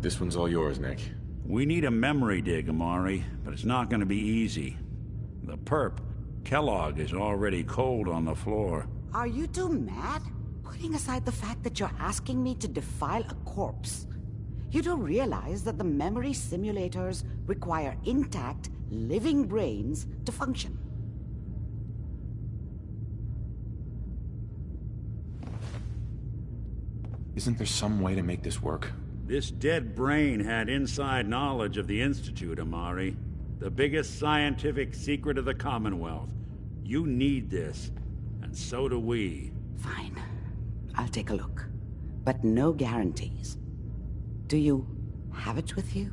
This one's all yours, Nick. We need a memory dig, Amari, but it's not gonna be easy. The perp, Kellogg, is already cold on the floor. Are you two mad? Putting aside the fact that you're asking me to defile a corpse, you do realize that the memory simulators require intact, living brains to function. Isn't there some way to make this work? This dead brain had inside knowledge of the Institute, Amari. The biggest scientific secret of the Commonwealth. You need this, and so do we. Fine. I'll take a look. But no guarantees. Do you have it with you?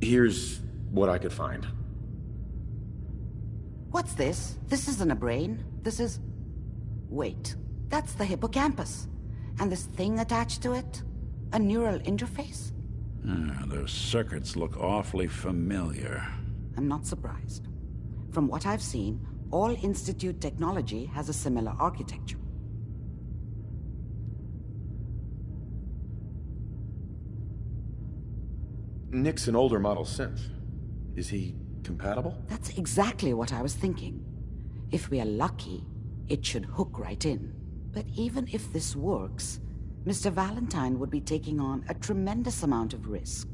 Here's what I could find. What's this? This isn't a brain. This is... Wait. That's the hippocampus. And this thing attached to it? A neural interface? Those circuits look awfully familiar. I'm not surprised. From what I've seen, all Institute technology has a similar architecture. Nick's an older model synth. Is he compatible? That's exactly what I was thinking. If we are lucky, it should hook right in. But even if this works, Mr. Valentine would be taking on a tremendous amount of risk.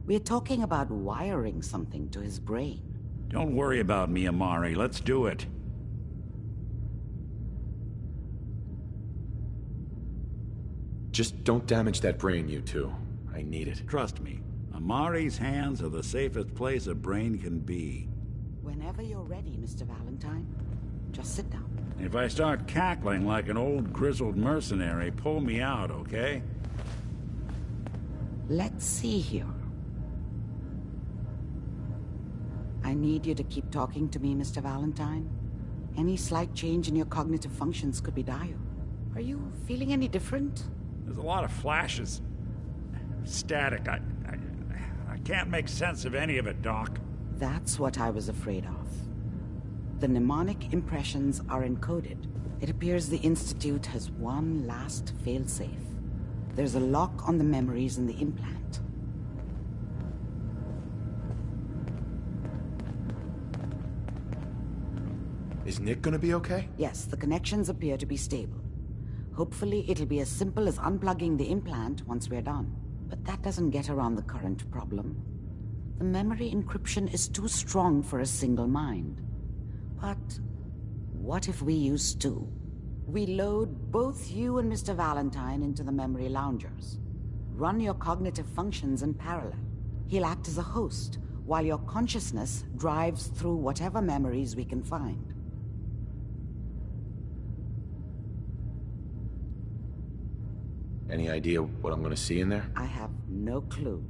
We're talking about wiring something to his brain. Don't worry about me, Amari. Let's do it. Just don't damage that brain, you two. I need it. Trust me, Amari's hands are the safest place a brain can be. Whenever you're ready, Mr. Valentine, just sit down. If I start cackling like an old grizzled mercenary, pull me out, okay? Let's see here. I need you to keep talking to me, Mr. Valentine. Any slight change in your cognitive functions could be dire. Are you feeling any different? There's a lot of flashes. Static. I can't make sense of any of it, Doc. That's what I was afraid of. The mnemonic impressions are encoded. It appears the Institute has one last failsafe. There's a lock on the memories in the implant. Is Nick gonna be okay? Yes, the connections appear to be stable. Hopefully it'll be as simple as unplugging the implant once we're done. But that doesn't get around the current problem. The memory encryption is too strong for a single mind. But what if we use two? We load both you and Mr. Valentine into the memory loungers. Run your cognitive functions in parallel. He'll act as a host, while your consciousness drives through whatever memories we can find. Any idea what I'm gonna see in there? I have no clue.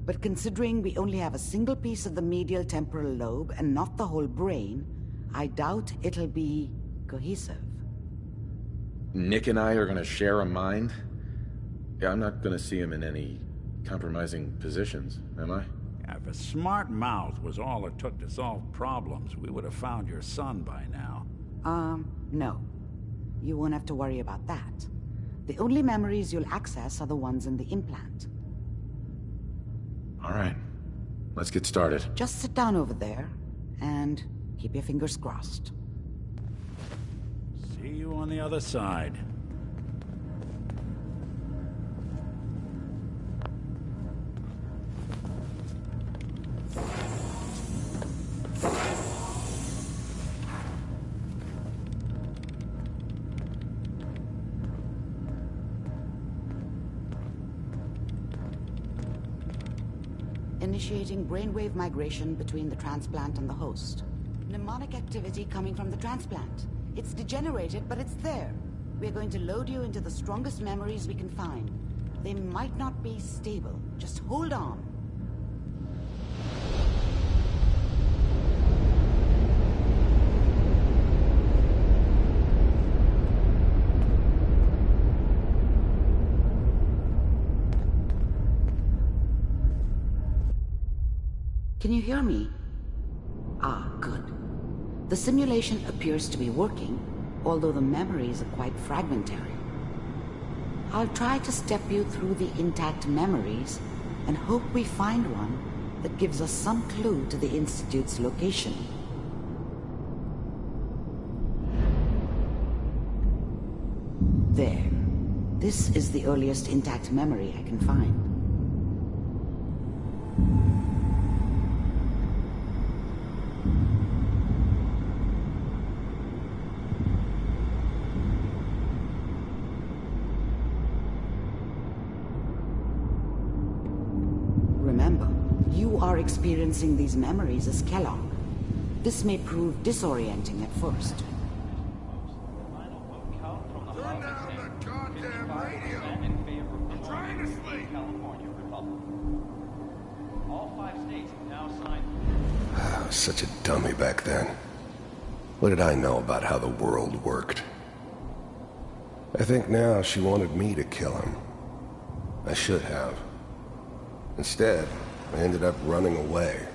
But considering we only have a single piece of the medial temporal lobe and not the whole brain, I doubt it'll be cohesive. Nick and I are gonna share a mind? Yeah, I'm not gonna see him in any compromising positions, am I? If a smart mouth was all it took to solve problems, we would have found your son by now. No. You won't have to worry about that. The only memories you'll access are the ones in the implant. All right. Let's get started. Just sit down over there, and keep your fingers crossed. See you on the other side. Initiating brainwave migration between the transplant and the host. Mnemonic activity coming from the transplant. It's degenerated, but it's there. We're going to load you into the strongest memories we can find. They might not be stable. Just hold on. Can you hear me? Ah, good. The simulation appears to be working, although the memories are quite fragmentary. I'll try to step you through the intact memories and hope we find one that gives us some clue to the Institute's location. There. This is the earliest intact memory I can find. Remember, you are experiencing these memories as Kellogg. This may prove disorienting at first. Turn down the goddamn radio! I'm trying to sleep! All 5 states have now signed. I was such a dummy back then. What did I know about how the world worked? I think now she wanted me to kill him. I should have. Instead, I ended up running away.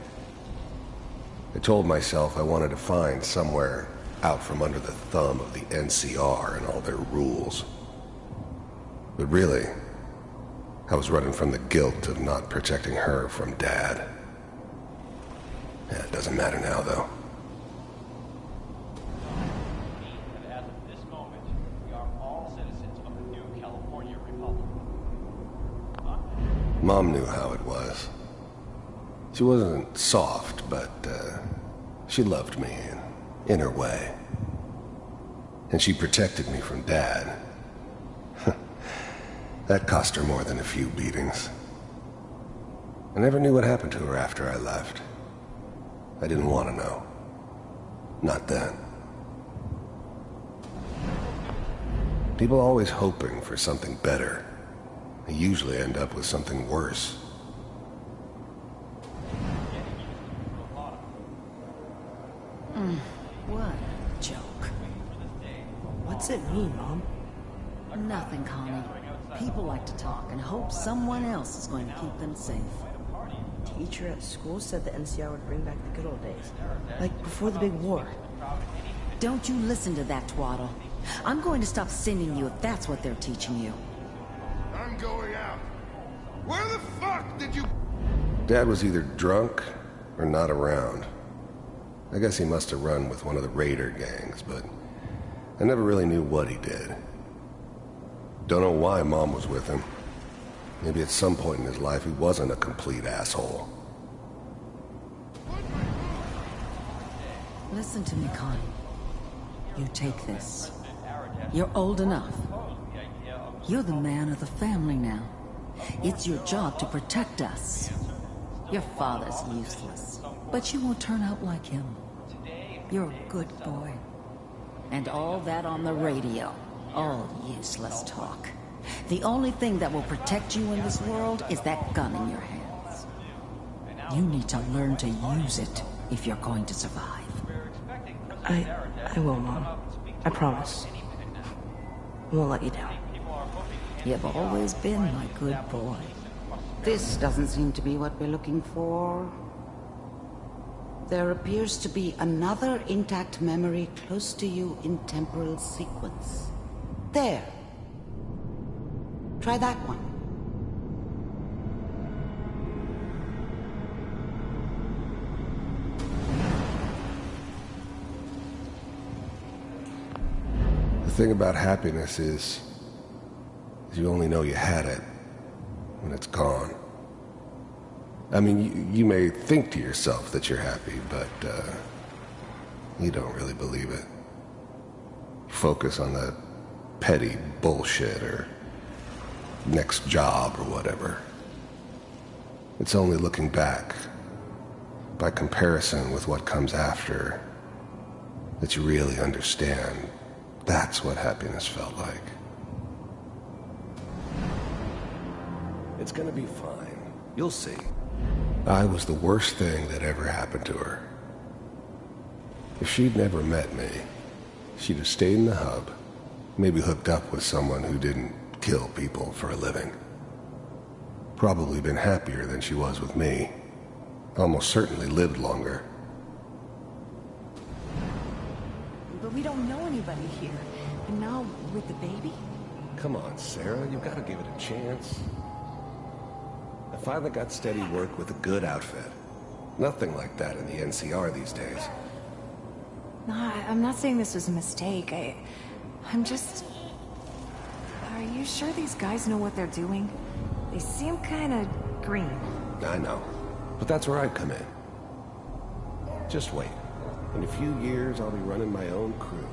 I told myself I wanted to find somewhere out from under the thumb of the NCR and all their rules. But really, I was running from the guilt of not protecting her from Dad. Yeah, it doesn't matter now, though. As of this moment, we are all citizens of the new California Republic. Mom knew how it was. She wasn't soft, but she loved me in her way. And she protected me from Dad. That cost her more than a few beatings. I never knew what happened to her after I left. I didn't want to know. Not then. People are always hoping for something better. They usually end up with something worse. What a joke. What's it mean, Mom? Nothing, Connie. People like to talk and hope someone else is going to keep them safe. Teacher at school said the NCR would bring back the good old days. Like before the big war. Don't you listen to that twaddle. I'm going to stop sending you if that's what they're teaching you. I'm going out. Where the fuck did you... Dad was either drunk or not around. I guess he must have run with one of the raider gangs, but I never really knew what he did. Don't know why Mom was with him. Maybe at some point in his life he wasn't a complete asshole. Listen to me, Connie. You take this. You're old enough. You're the man of the family now. It's your job to protect us. Your father's useless, but you won't turn out like him. You're a good boy. And all that on the radio, all useless talk. The only thing that will protect you in this world is that gun in your hands. You need to learn to use it if you're going to survive. I will, Mom. I promise. I won't let you down. You've always been my good boy. This doesn't seem to be what we're looking for. There appears to be another intact memory close to you in temporal sequence. There. Try that one. The thing about happiness is you only know you had it when it's gone. I mean, you may think to yourself that you're happy, but you don't really believe it. Focus on the petty bullshit or next job or whatever. It's only looking back, by comparison with what comes after, that you really understand that's what happiness felt like. It's gonna be fine. You'll see. I was the worst thing that ever happened to her. If she'd never met me, she'd have stayed in the hub, maybe hooked up with someone who didn't kill people for a living. Probably been happier than she was with me. Almost certainly lived longer. But we don't know anybody here. And now, with the baby? Come on, Sarah, you've got to give it a chance. I finally got steady work with a good outfit. Nothing like that in the NCR these days. No, I'm not saying this was a mistake. I'm just... Are you sure these guys know what they're doing? They seem kinda green. I know, but that's where I come in. Just wait. In a few years, I'll be running my own crew.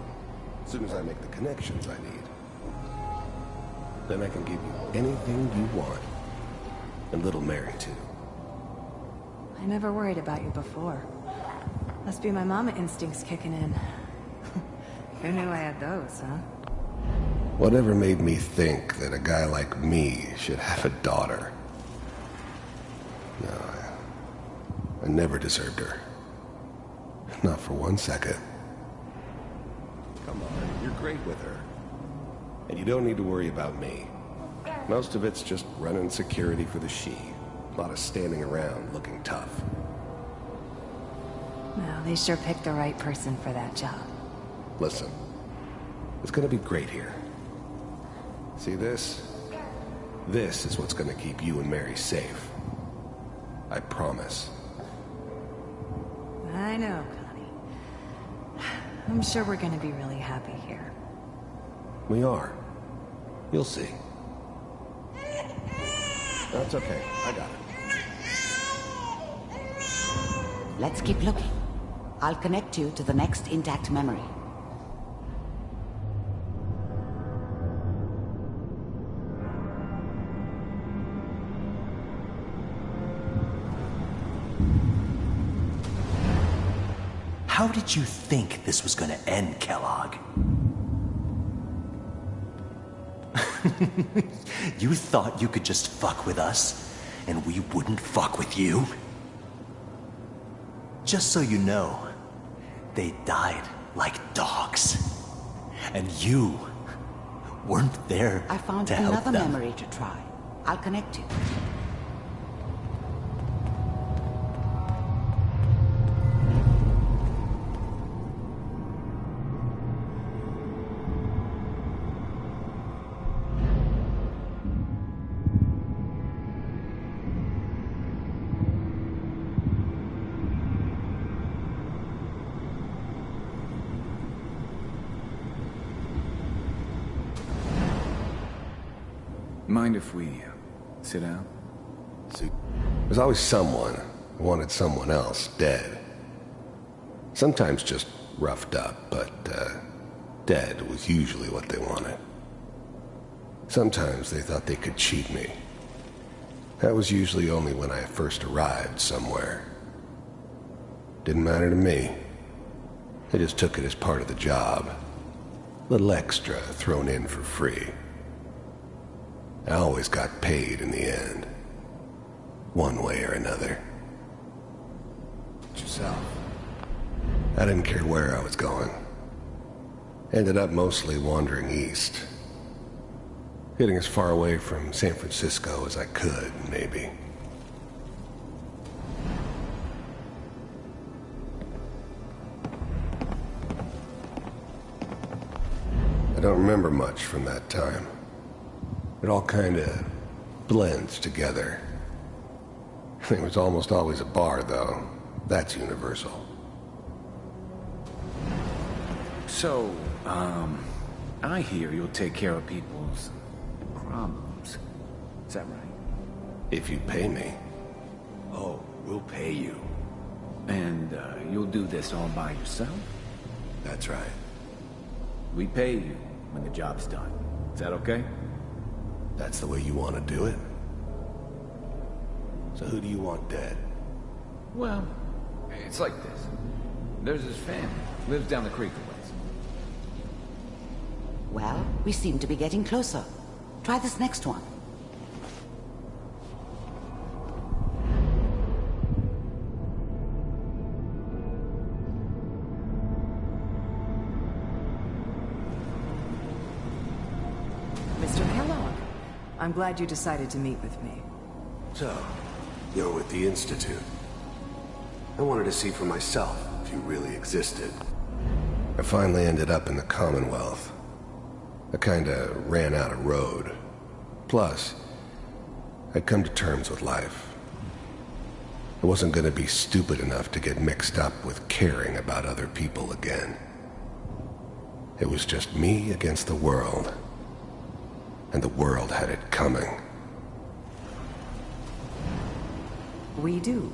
As soon as I make the connections I need. Then I can give you anything you want. And little Mary, too. I never worried about you before. Must be my mama instincts kicking in. Who knew I had those, huh? Whatever made me think that a guy like me should have a daughter? No, I never deserved her. Not for 1 second. Come on, you're great with her. And you don't need to worry about me. Most of it's just running security for the she. A lot of standing around looking tough. Well, they sure picked the right person for that job. Listen, it's gonna be great here. See this? This is what's gonna keep you and Mary safe. I promise. I know, Connie. I'm sure we're gonna be really happy here. We are. You'll see. That's okay. I got it. Let's keep looking. I'll connect you to the next intact memory. How did you think this was gonna end, Kellogg? You thought you could just fuck with us, and we wouldn't fuck with you? Just so you know, they died like dogs. And you weren't there I found to help another them. memory to try. I'll connect you. Mind if we sit down? See, there's always someone who wanted someone else dead. Sometimes just roughed up, but dead was usually what they wanted. Sometimes they thought they could cheat me. That was usually only when I first arrived somewhere. Didn't matter to me. They just took it as part of the job. Little extra thrown in for free. I always got paid in the end. One way or another. Yourself. I didn't care where I was going. Ended up mostly wandering east. Getting as far away from San Francisco as I could, maybe. I don't remember much from that time. It all kind of blends together. There was almost always a bar, though. That's universal. So, I hear you'll take care of people's problems. Is that right? If you pay me. Oh, we'll pay you. And, you'll do this all by yourself? That's right. We pay you when the job's done. Is that okay? That's the way you want to do it? So who do you want dead? Well, it's like this. There's his family. Lives down the creek a ways. Well, we seem to be getting closer. Try this next one. Mr. Kellogg, I'm glad you decided to meet with me. So, you're with the Institute. I wanted to see for myself if you really existed. I finally ended up in the Commonwealth. I kinda ran out of road. Plus, I'd come to terms with life. I wasn't gonna be stupid enough to get mixed up with caring about other people again. It was just me against the world, and the world had it coming. We do.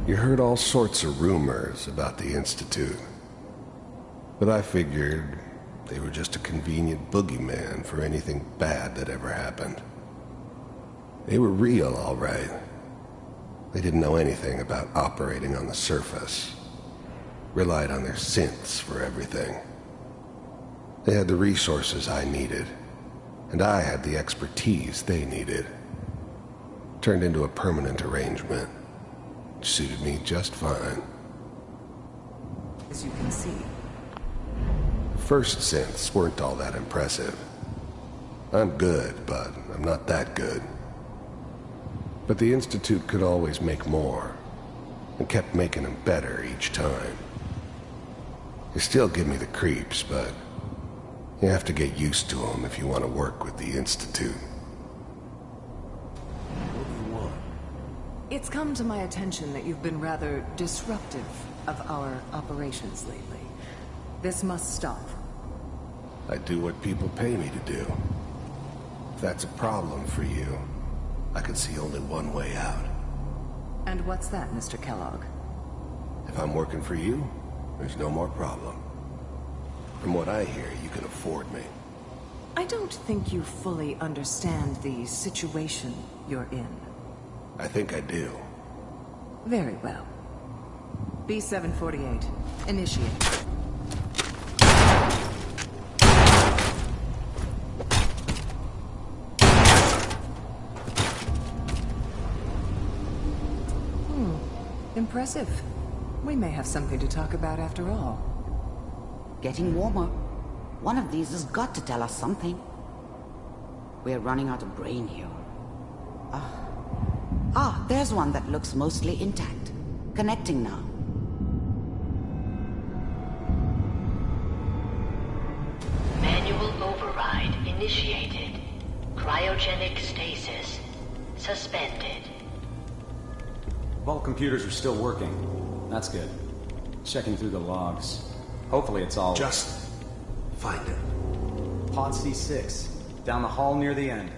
You heard all sorts of rumors about the Institute, but I figured they were just a convenient boogeyman for anything bad that ever happened. They were real, all right. They didn't know anything about operating on the surface. Relied on their synths for everything. They had the resources I needed, and I had the expertise they needed. Turned into a permanent arrangement. Which suited me just fine. As you can see. First synths weren't all that impressive. I'm good, but I'm not that good. But the Institute could always make more, and kept making them better each time. They still give me the creeps, but you have to get used to them if you want to work with the Institute. What do you want? It's come to my attention that you've been rather disruptive of our operations lately. This must stop. I do what people pay me to do. If that's a problem for you, I can see only one way out. And what's that, Mr. Kellogg? If I'm working for you, there's no more problem. From what I hear, you can afford me. I don't think you fully understand the situation you're in. I think I do. Very well. B-748, initiate. Impressive. We may have something to talk about after all. Getting warmer. One of these has got to tell us something. We're running out of brain here. There's one that looks mostly intact. Connecting now. Manual override initiated. Cryogenic stasis suspended. Vault computers are still working. That's good. Checking through the logs. Hopefully it's all... Just find it. Pod C6. Down the hall near the end.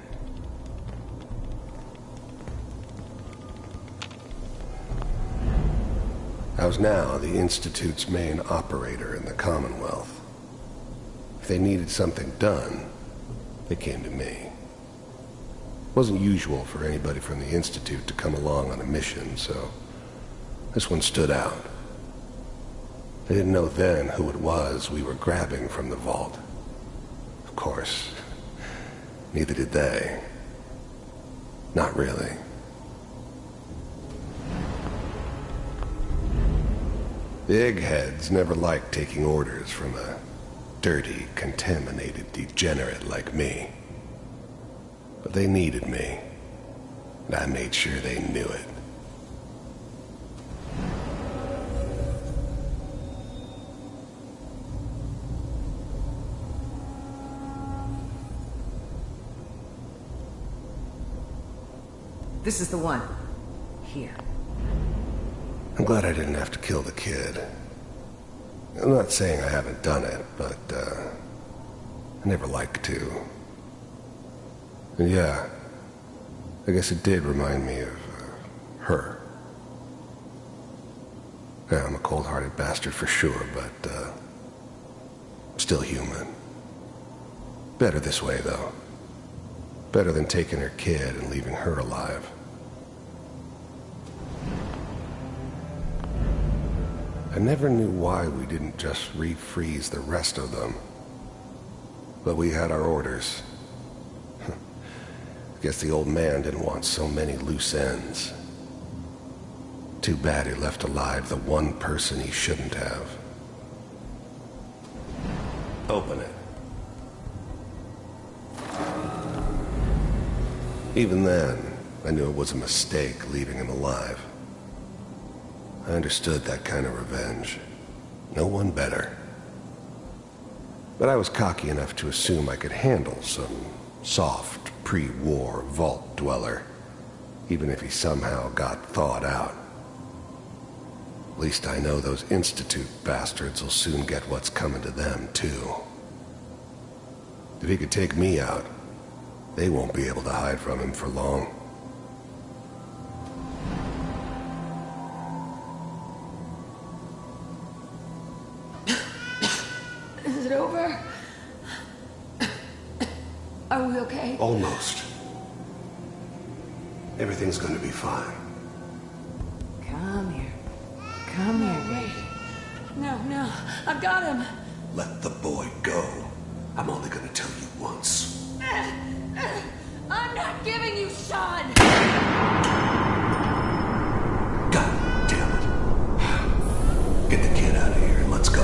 I was now the Institute's main operator in the Commonwealth. If they needed something done, they came to me. It wasn't usual for anybody from the Institute to come along on a mission, so this one stood out. I didn't know then who it was we were grabbing from the vault. Of course, neither did they. Not really. The eggheads never liked taking orders from a dirty, contaminated degenerate like me. But they needed me, and I made sure they knew it. This is the one. Here. I'm glad I didn't have to kill the kid. I'm not saying I haven't done it, but, I never like to. And yeah, I guess it did remind me of, her. Yeah, I'm a cold-hearted bastard for sure, but, I'm still human. Better this way, though. Better than taking her kid and leaving her alive. I never knew why we didn't just refreeze the rest of them. But we had our orders. Guess the old man didn't want so many loose ends. Too bad he left alive the one person he shouldn't have. Open it. Even then, I knew it was a mistake leaving him alive. I understood that kind of revenge. No one better. But I was cocky enough to assume I could handle some soft, pre-war vault dweller, even if he somehow got thawed out. At least I know those Institute bastards will soon get what's coming to them, too. If he could take me out, they won't be able to hide from him for long. Is it over? Are we okay? Almost. Everything's gonna be fine. Come here. Come here, baby. No, I've got him. Let the boy go. I'm only gonna tell you once. I'm not giving you Sean! God damn it. Get the kid out of here and let's go.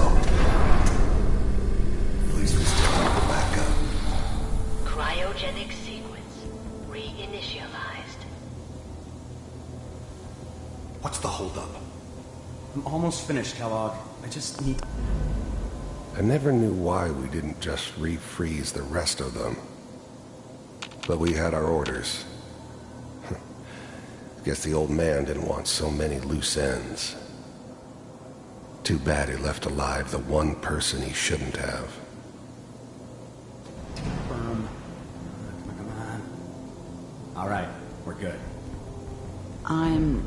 At least we still have the backup. Cryogenic sequence reinitialized. What's the holdup? I'm almost finished, Kellogg. I just need... I never knew why we didn't just refreeze the rest of them. But we had our orders. Guess the old man didn't want so many loose ends. Too bad he left alive the one person he shouldn't have. Confirm. Come on. All right, we're good. I'm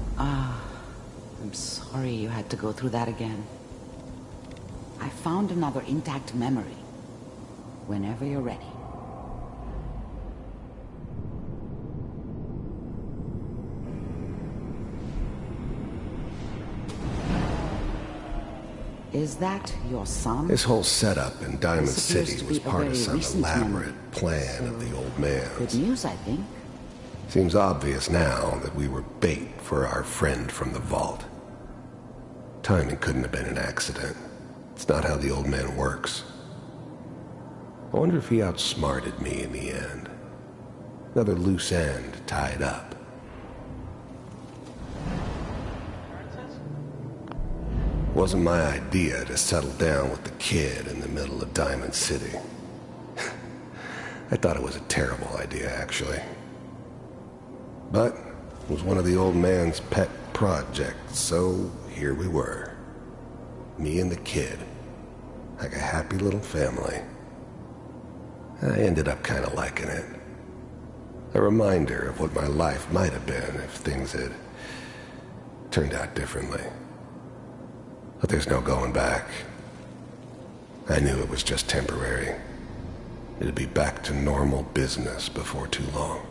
sorry you had to go through that again. I found another intact memory. Whenever you're ready. Is that your son? His whole setup in Diamond This appears City to was be a part of very some recent elaborate memory. plan of the old man's. Good news, I think. Seems obvious now that we were bait for our friend from the vault. Timing couldn't have been an accident. It's not how the old man works. I wonder if he outsmarted me in the end. Another loose end tied up. It wasn't my idea to settle down with the kid in the middle of Diamond City. I thought it was a terrible idea, actually. But it was one of the old man's pet projects, so here we were. Me and the kid. Like a happy little family. I ended up kind of liking it. A reminder of what my life might have been if things had turned out differently. But there's no going back. I knew it was just temporary. It'd be back to normal business before too long.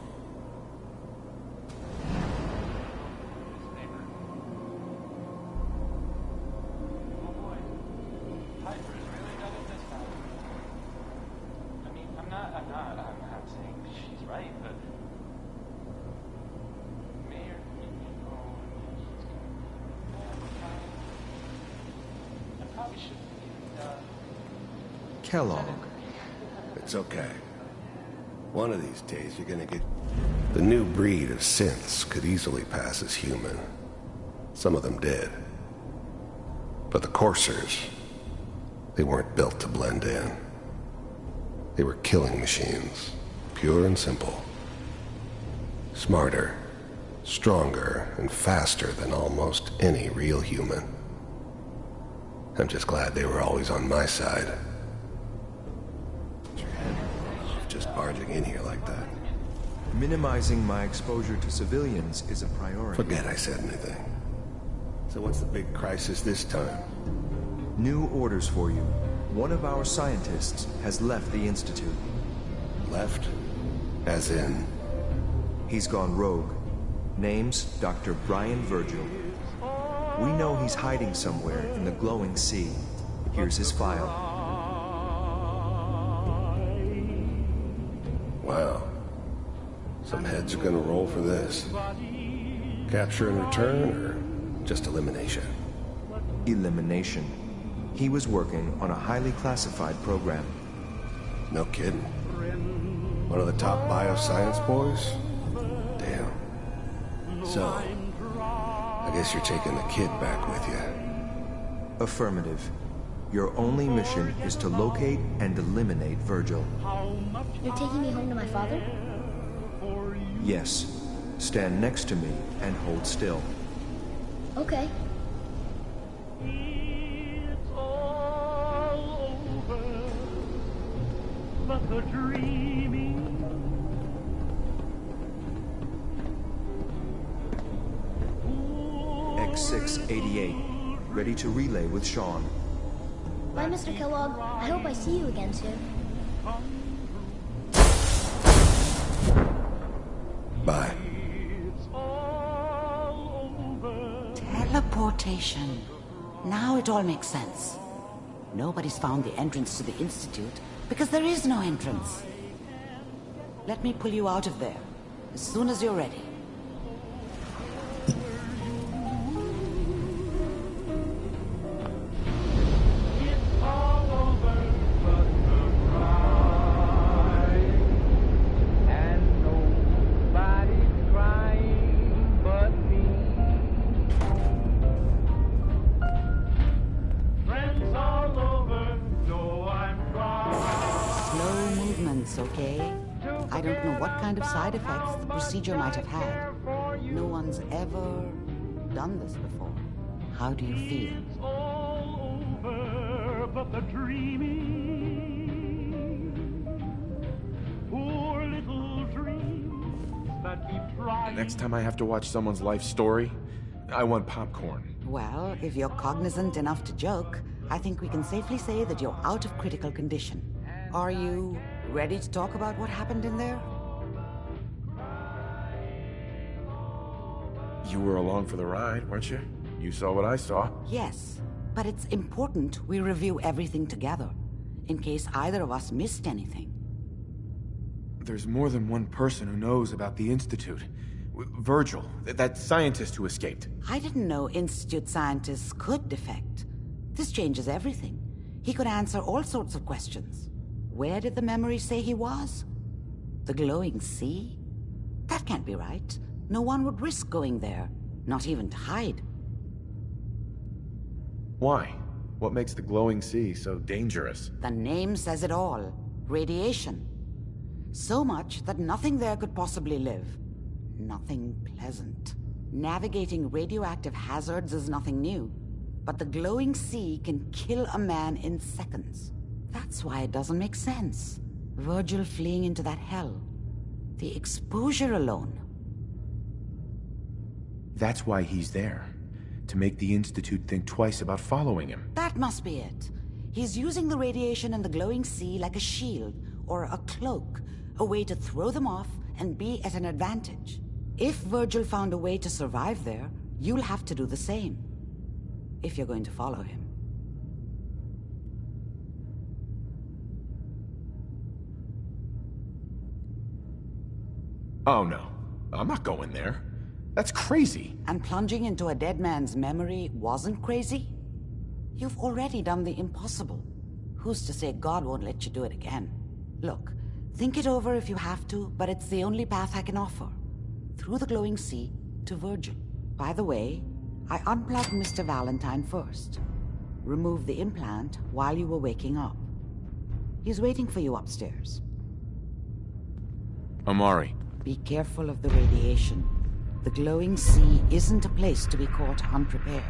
Kellogg. It's okay. One of these days you're gonna get... The new breed of synths could easily pass as human. Some of them did. But the coursers, they weren't built to blend in. They were killing machines, pure and simple. Smarter, stronger, and faster than almost any real human. I'm just glad they were always on my side. Just barging in here like that. Minimizing my exposure to civilians is a priority. Forget I said anything. So what's the big crisis this time? New orders for you. One of our scientists has left the Institute. Left? As in? He's gone rogue. Name's Dr. Brian Virgil. We know he's hiding somewhere in the glowing sea. Here's his file. Wow. Some heads are gonna roll for this. Capture and return, or just elimination? Elimination. He was working on a highly classified program. No kidding. One of the top bioscience boys? Damn. So, I guess you're taking the kid back with you. Affirmative. Your only mission is to locate and eliminate Virgil. You're taking me home to my father? Yes. Stand next to me and hold still. Okay. It's all over, but the dreaming. X688, ready to relay with Sean. Bye, Mr. Kellogg. I hope I see you again soon. Bye. Teleportation. Now it all makes sense. Nobody's found the entrance to the Institute because there is no entrance. Let me pull you out of there as soon as you're ready. Okay? I don't know what kind of side effects the procedure might have had. No one's ever done this before. How do you feel? It's all over, but the dreaming. Poor little dreams that keep trying. Next time I have to watch someone's life story, I want popcorn. Well, if you're cognizant enough to joke, I think we can safely say that you're out of critical condition. Are you ready to talk about what happened in there? You were along for the ride, weren't you? You saw what I saw. Yes, but it's important we review everything together, in case either of us missed anything. There's more than one person who knows about the Institute. Virgil, that scientist who escaped. I didn't know Institute scientists could defect. This changes everything. He could answer all sorts of questions. Where did the memory say he was? The glowing sea? That can't be right. No one would risk going there, not even to hide. Why? What makes the glowing sea so dangerous? The name says it all. Radiation. So much that nothing there could possibly live. Nothing pleasant. Navigating radioactive hazards is nothing new, but the glowing sea can kill a man in seconds. That's why it doesn't make sense. Virgil fleeing into that hell. The exposure alone. That's why he's there. To make the Institute think twice about following him. That must be it. He's using the radiation and the glowing sea like a shield, or a cloak. A way to throw them off and be at an advantage. If Virgil found a way to survive there, you'll have to do the same. If you're going to follow him. Oh no, I'm not going there. That's crazy. And plunging into a dead man's memory wasn't crazy? You've already done the impossible. Who's to say God won't let you do it again? Look, think it over if you have to, but it's the only path I can offer. Through the glowing sea to Virgil. By the way, I unplugged Mr. Valentine first. Removed the implant while you were waking up. He's waiting for you upstairs. Amari. Be careful of the radiation. The glowing sea isn't a place to be caught unprepared.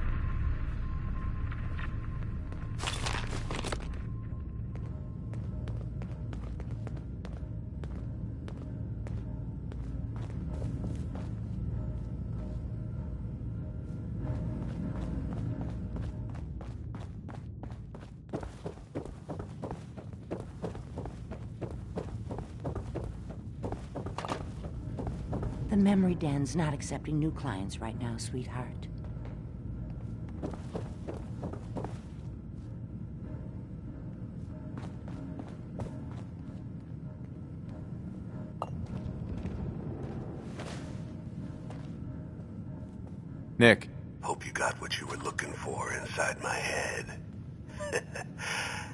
The memory den's not accepting new clients right now, sweetheart. Nick. Hope you got what you were looking for inside my head.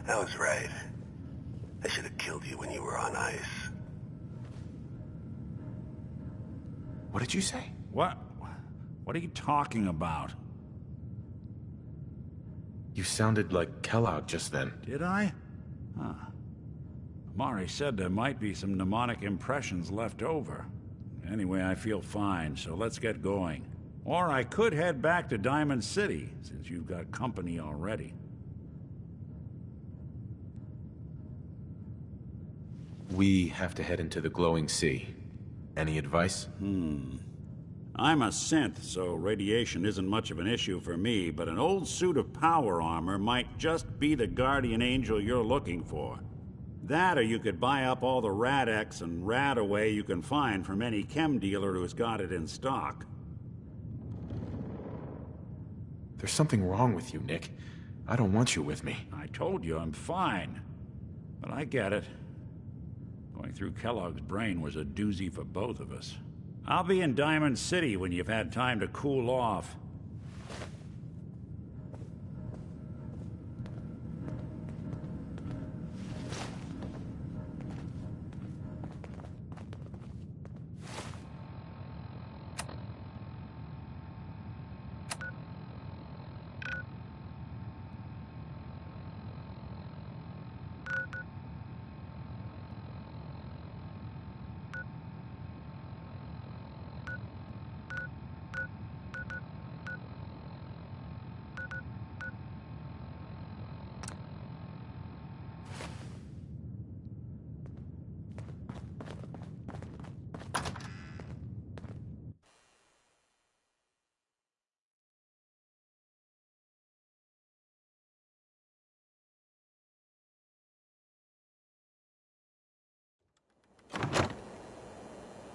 I was right. I should have killed you when you were on ice. What did you say? What? What are you talking about? You sounded like Kellogg just then. Did I? Huh. Amari said there might be some mnemonic impressions left over. Anyway, I feel fine, so let's get going. Or I could head back to Diamond City, since you've got company already. We have to head into the glowing sea. Any advice? I'm a synth, so radiation isn't much of an issue for me, but an old suit of power armor might just be the guardian angel you're looking for. That, or you could buy up all the Rad-X and Rad-Away you can find from any chem dealer who's got it in stock. There's something wrong with you, Nick. I don't want you with me. I told you I'm fine. But I get it. Going through Kellogg's brain was a doozy for both of us. I'll be in Diamond City when you've had time to cool off.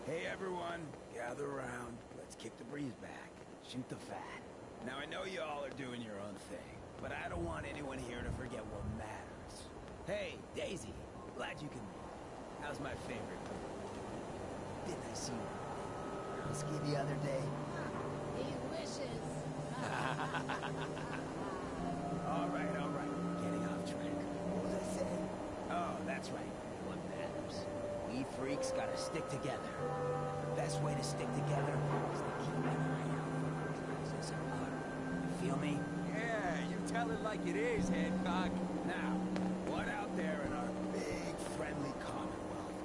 Hey everyone, gather around. Let's kick the breeze back. Shoot the fat. Now I know you all are doing your own thing, but I don't want anyone here to forget what matters. Hey, Daisy, glad you can... How's my favorite? Didn't I see you husky the other day? He wishes. All right. Getting off track. What was I saying? Oh, that's right. What matters. We freaks gotta stick together. The best way to stick together is to keep an eye out for those guys in water. You feel me? Yeah, you tell it like it is, Hancock. Now, what out there in our big, friendly Commonwealth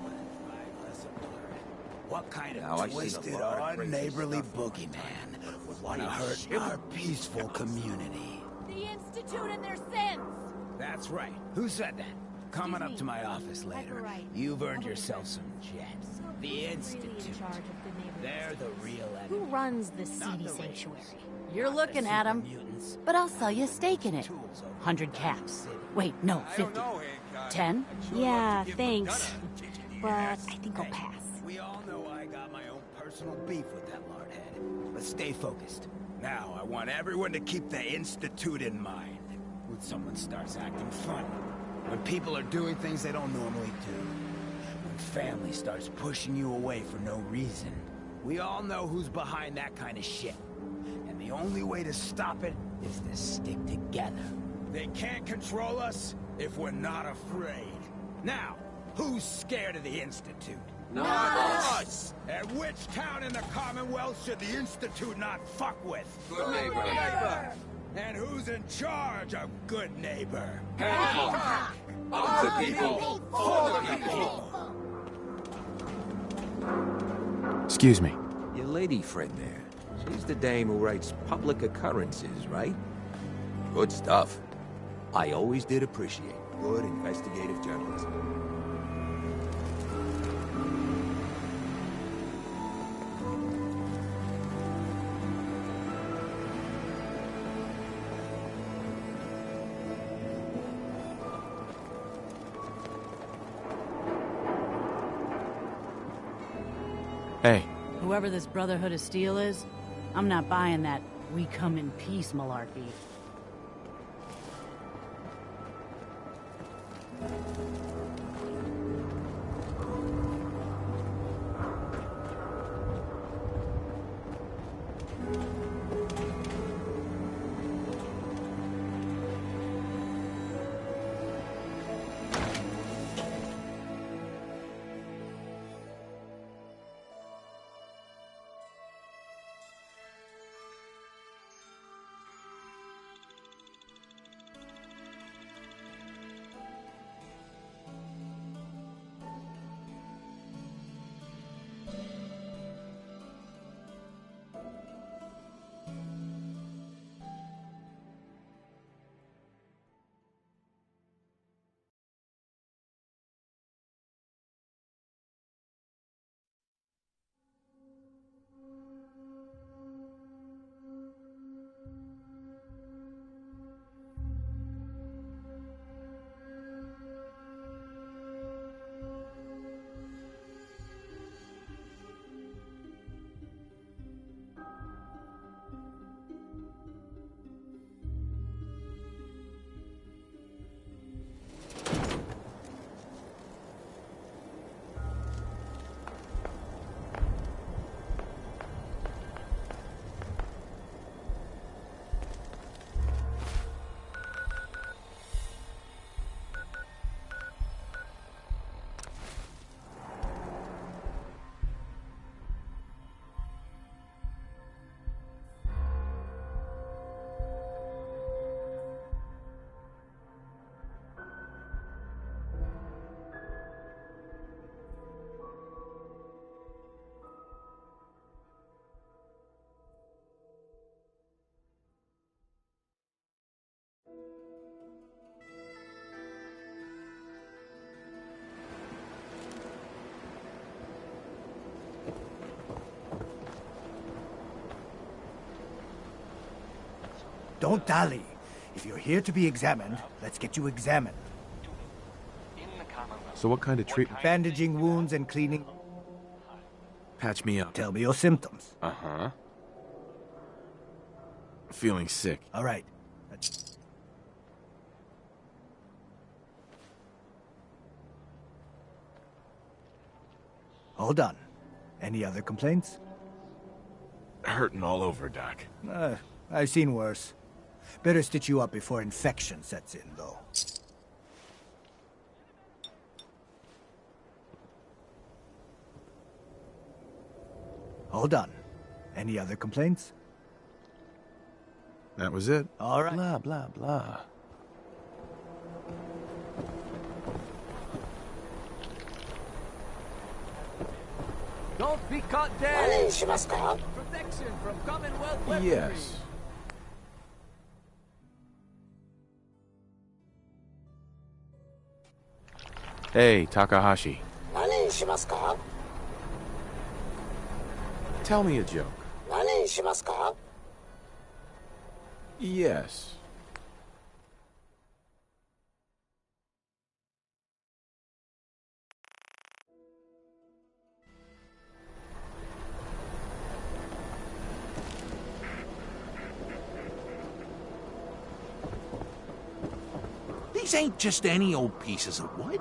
wanna drive us apart? What kind of twisted, unneighborly boogeyman would want to hurt our peaceful community? The Institute and their sins! That's right. Who said that? Coming up to my office later. You've earned yourself some jets. The Institute. They're the real enemy. Who runs the seedy sanctuary? You're looking at him, but I'll sell you a stake in it. 100 caps. Wait, no, 50. 10? Yeah, thanks. But I think I'll pass. We all know I got my own personal beef with that lardhead. But stay focused. Now, I want everyone to keep the Institute in mind. When someone starts acting funny. When people are doing things they don't normally do. When family starts pushing you away for no reason. We all know who's behind that kind of shit. And the only way to stop it is to stick together. They can't control us if we're not afraid. Now, who's scared of the Institute? Not us! And which town in the Commonwealth should the Institute not fuck with? Good neighbor. And who's in charge of good neighbor? Hancock! Of the people, for the people! Excuse me. Your lady friend there. She's the dame who writes public occurrences, right? Good stuff. I always did appreciate good investigative journalism. Hey. Whoever this Brotherhood of Steel is, I'm not buying that we come in peace malarkey. Don't dally. If you're here to be examined, let's get you examined. So what kind of treatment? Bandaging wounds and cleaning. Patch me up. Tell me your symptoms. Uh-huh. Feeling sick. All right. All done. Any other complaints? Hurting all over, Doc. I've seen worse. Better stitch you up before infection sets in, though. All done. Any other complaints? That was it. All right. Blah, blah, blah. Don't be caught dead! Protection from Commonwealth weaponry! Yes. Hey, Takahashi. Tell me a joke. Yes. These ain't just any old pieces of wood.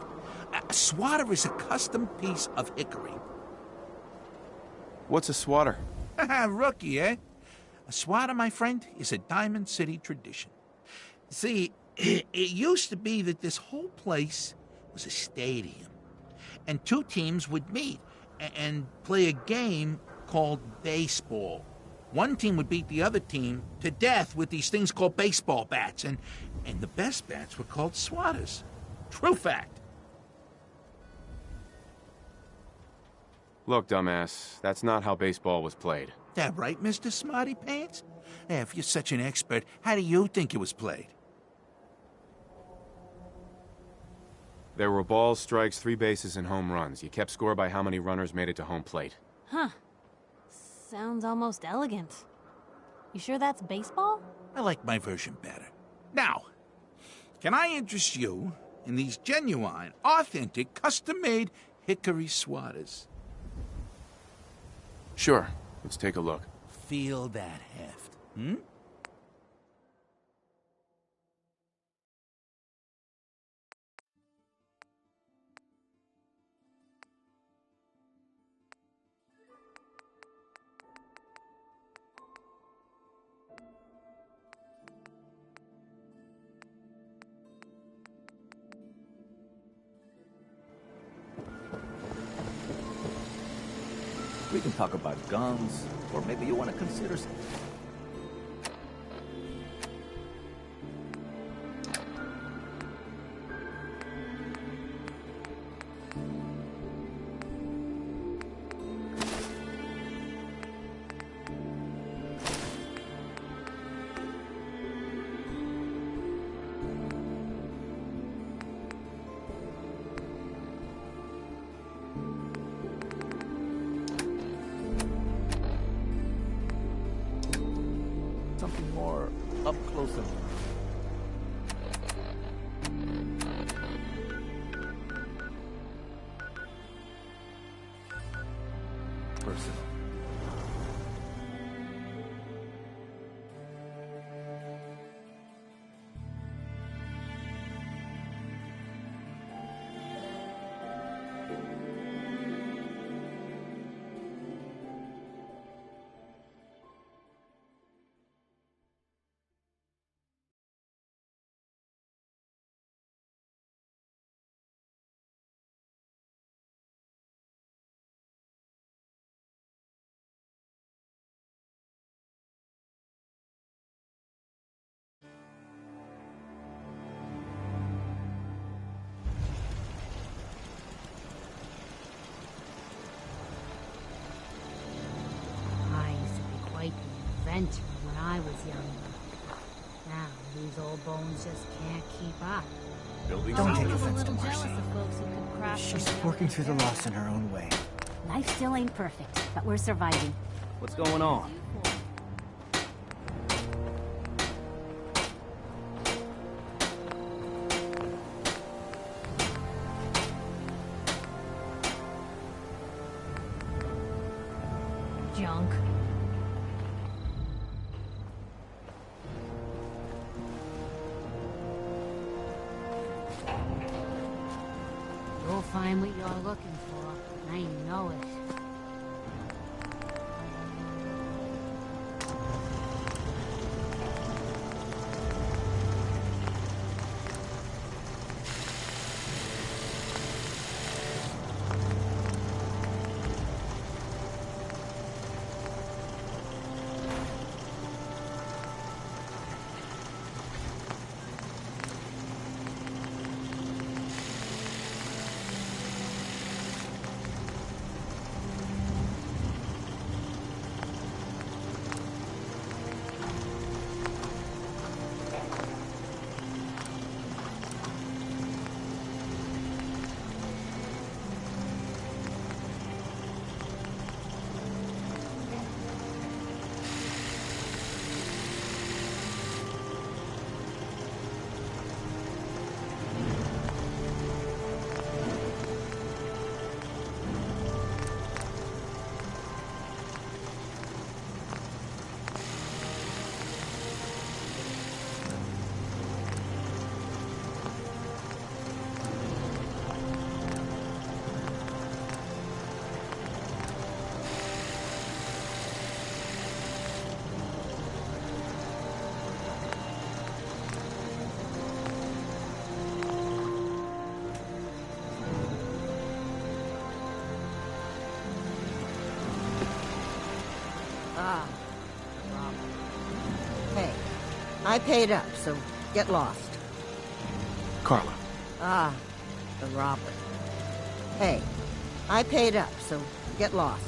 A swatter is a custom piece of hickory. What's a swatter? Rookie, eh? A swatter, my friend, is a Diamond City tradition. See, it used to be that this whole place was a stadium, and two teams would meet and play a game called baseball. One team would beat the other team to death with these things called baseball bats, and the best bats were called swatters. True fact. Look, dumbass, that's not how baseball was played. That right, Mr. Smarty Pants? If you're such an expert, how do you think it was played? There were balls, strikes, 3 bases, and home runs. You kept score by how many runners made it to home plate. Huh. Sounds almost elegant. You sure that's baseball? I like my version better. Now, can I interest you in these genuine, authentic, custom-made hickory swatters? Sure. Let's take a look. Feel that heft, hmm? We can talk about guns, or maybe you want to consider... something more up close and... personal. When I was younger. Now, these old bones just can't keep up. Don't take offense to Marcy. She's working through the loss in her own way. Life still ain't perfect, but we're surviving. What's going on? junk. You'll find what you're looking for. I know it. Hey, I paid up, so get lost. Carla. Ah, the robber. Hey, I paid up, so get lost.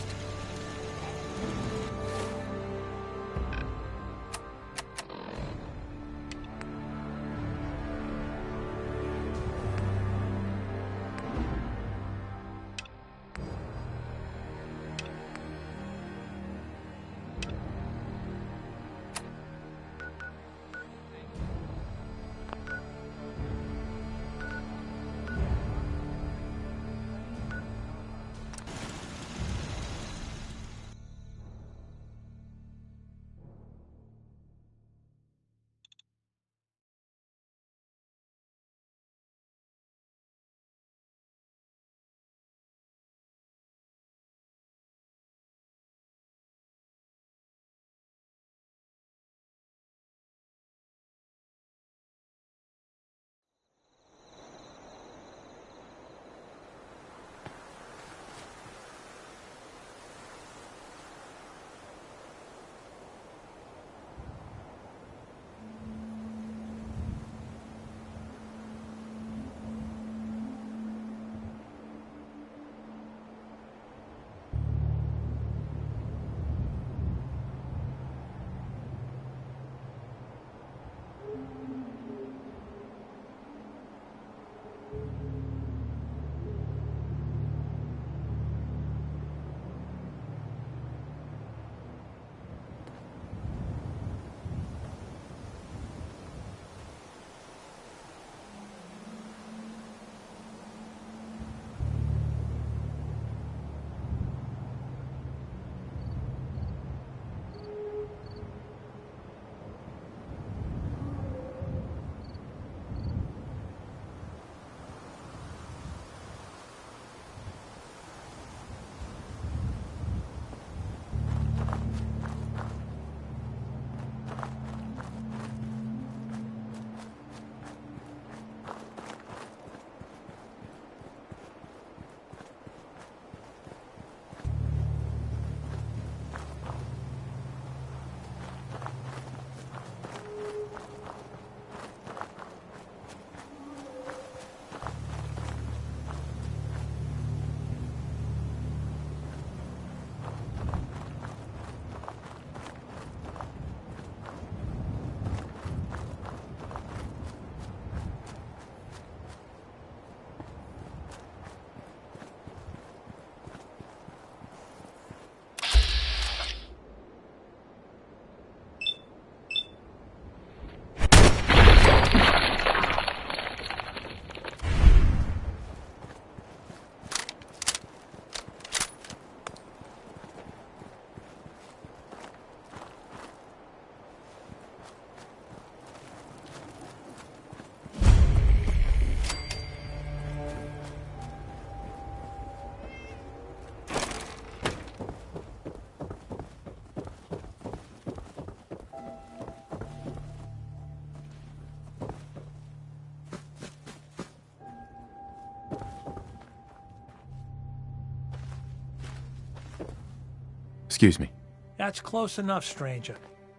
Excuse me. That's close enough, stranger.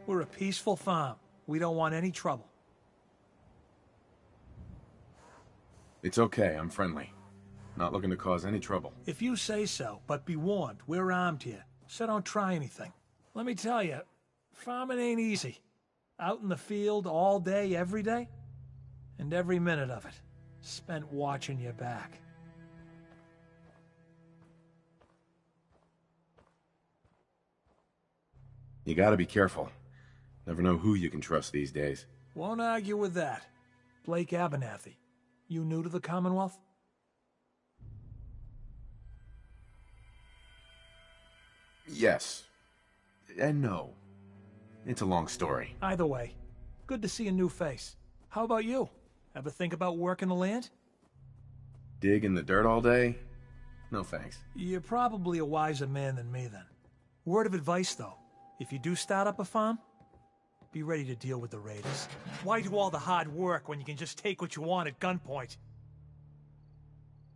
We're a peaceful farm. We don't want any trouble. It's okay, I'm friendly. Not looking to cause any trouble. If you say so, but be warned, we're armed here, so don't try anything. Let me tell you, farming ain't easy. Out in the field all day, every day, and every minute of it spent watching your back. You gotta be careful. Never know who you can trust these days. Won't argue with that. Blake Abernathy, you new to the Commonwealth? Yes. And no. It's a long story. Either way, good to see a new face. How about you? Ever think about working the land? Dig in the dirt all day? No thanks. You're probably a wiser man than me then. Word of advice though, if you do start up a farm, be ready to deal with the raiders. Why do all the hard work when you can just take what you want at gunpoint?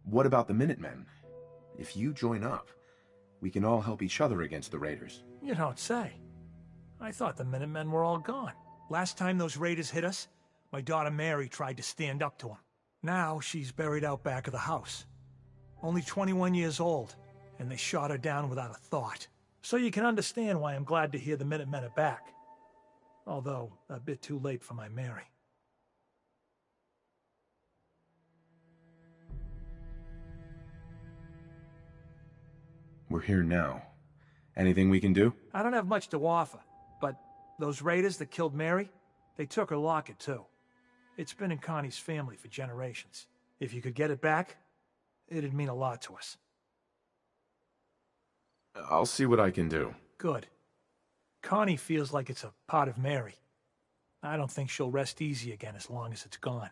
What about the Minutemen? If you join up, we can all help each other against the raiders. You don't say. I thought the Minutemen were all gone. Last time those raiders hit us, my daughter Mary tried to stand up to them. Now she's buried out back of the house. Only 21 years old, and they shot her down without a thought. So you can understand why I'm glad to hear the Minutemen are back. Although, a bit too late for my Mary. We're here now. Anything we can do? I don't have much to offer, but those raiders that killed Mary, they took her locket too. It's been in Connie's family for generations. If you could get it back, it'd mean a lot to us. I'll see what I can do. Good. Connie feels like it's a part of Mary. I don't think she'll rest easy again as long as it's gone.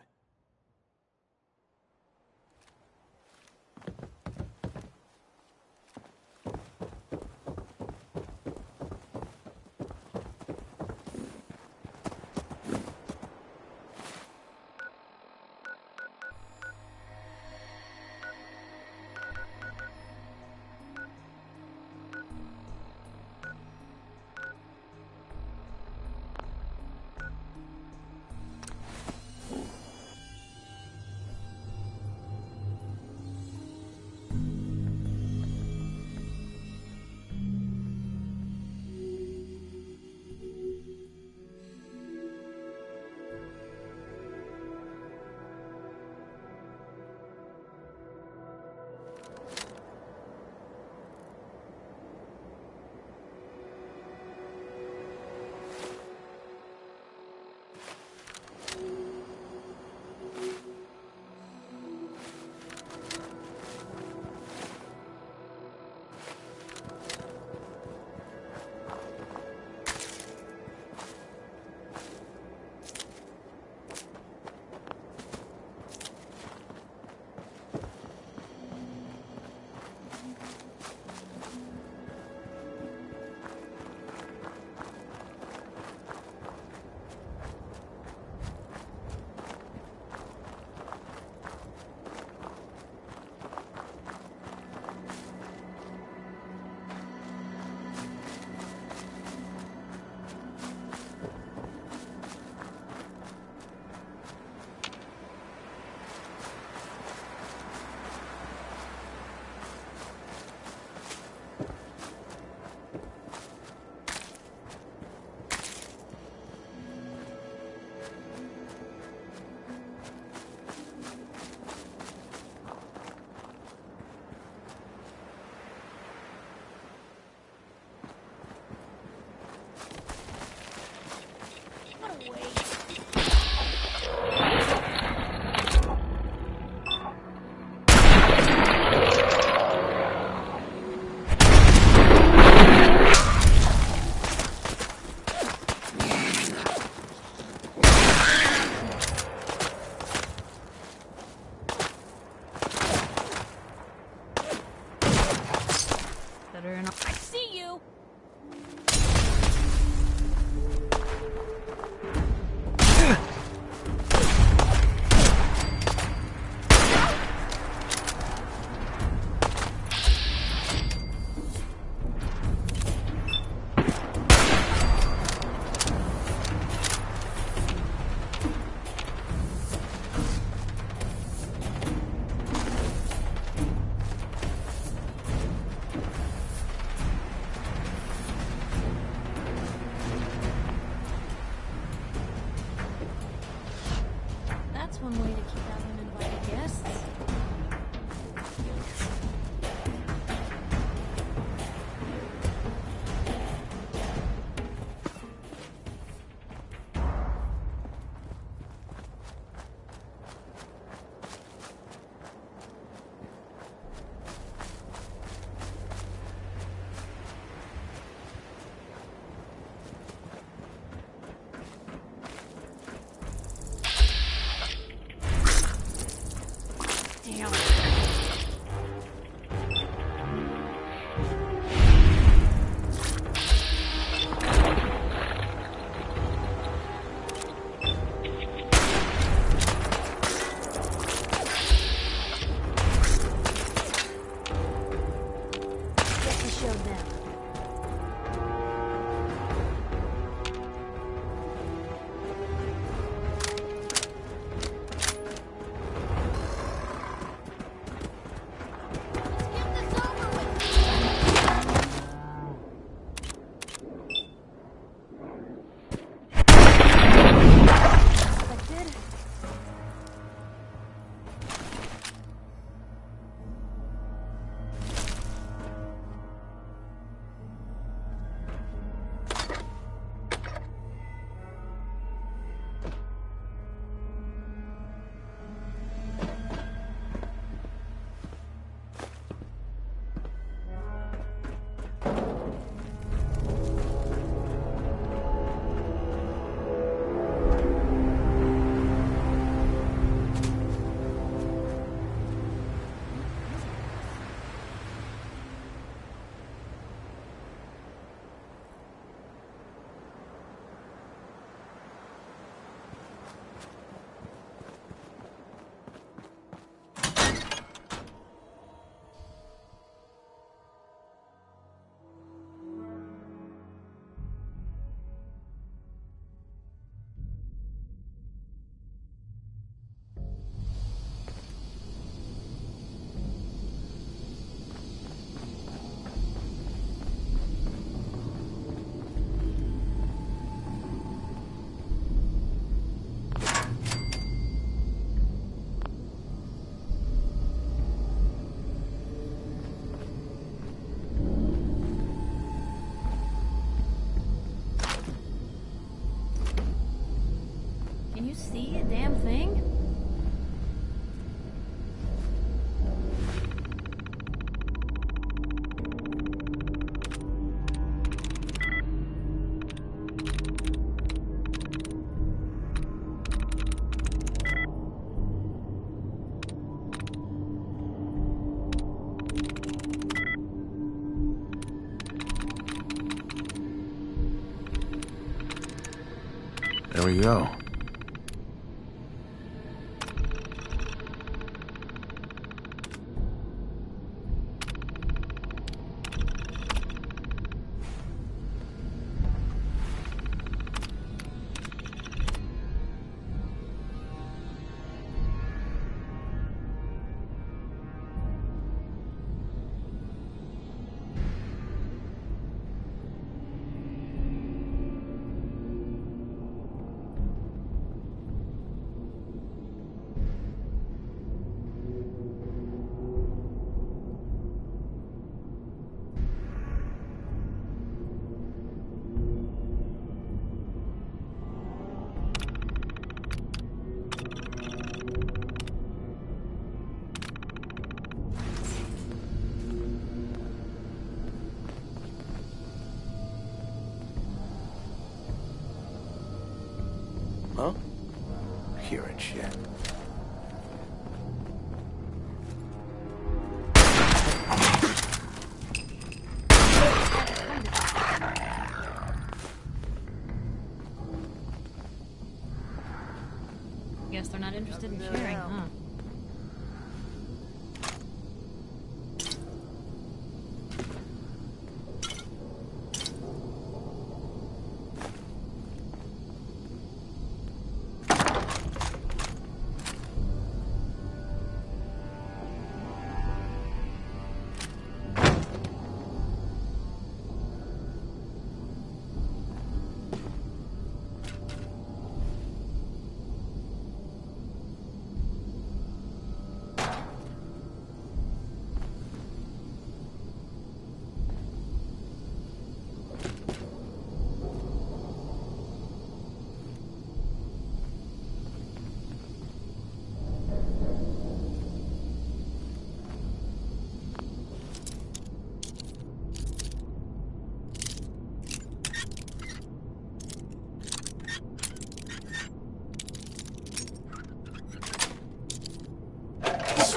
damn thing? There we go. Huh? Hearing shit. Guess they're not interested in sharing, huh?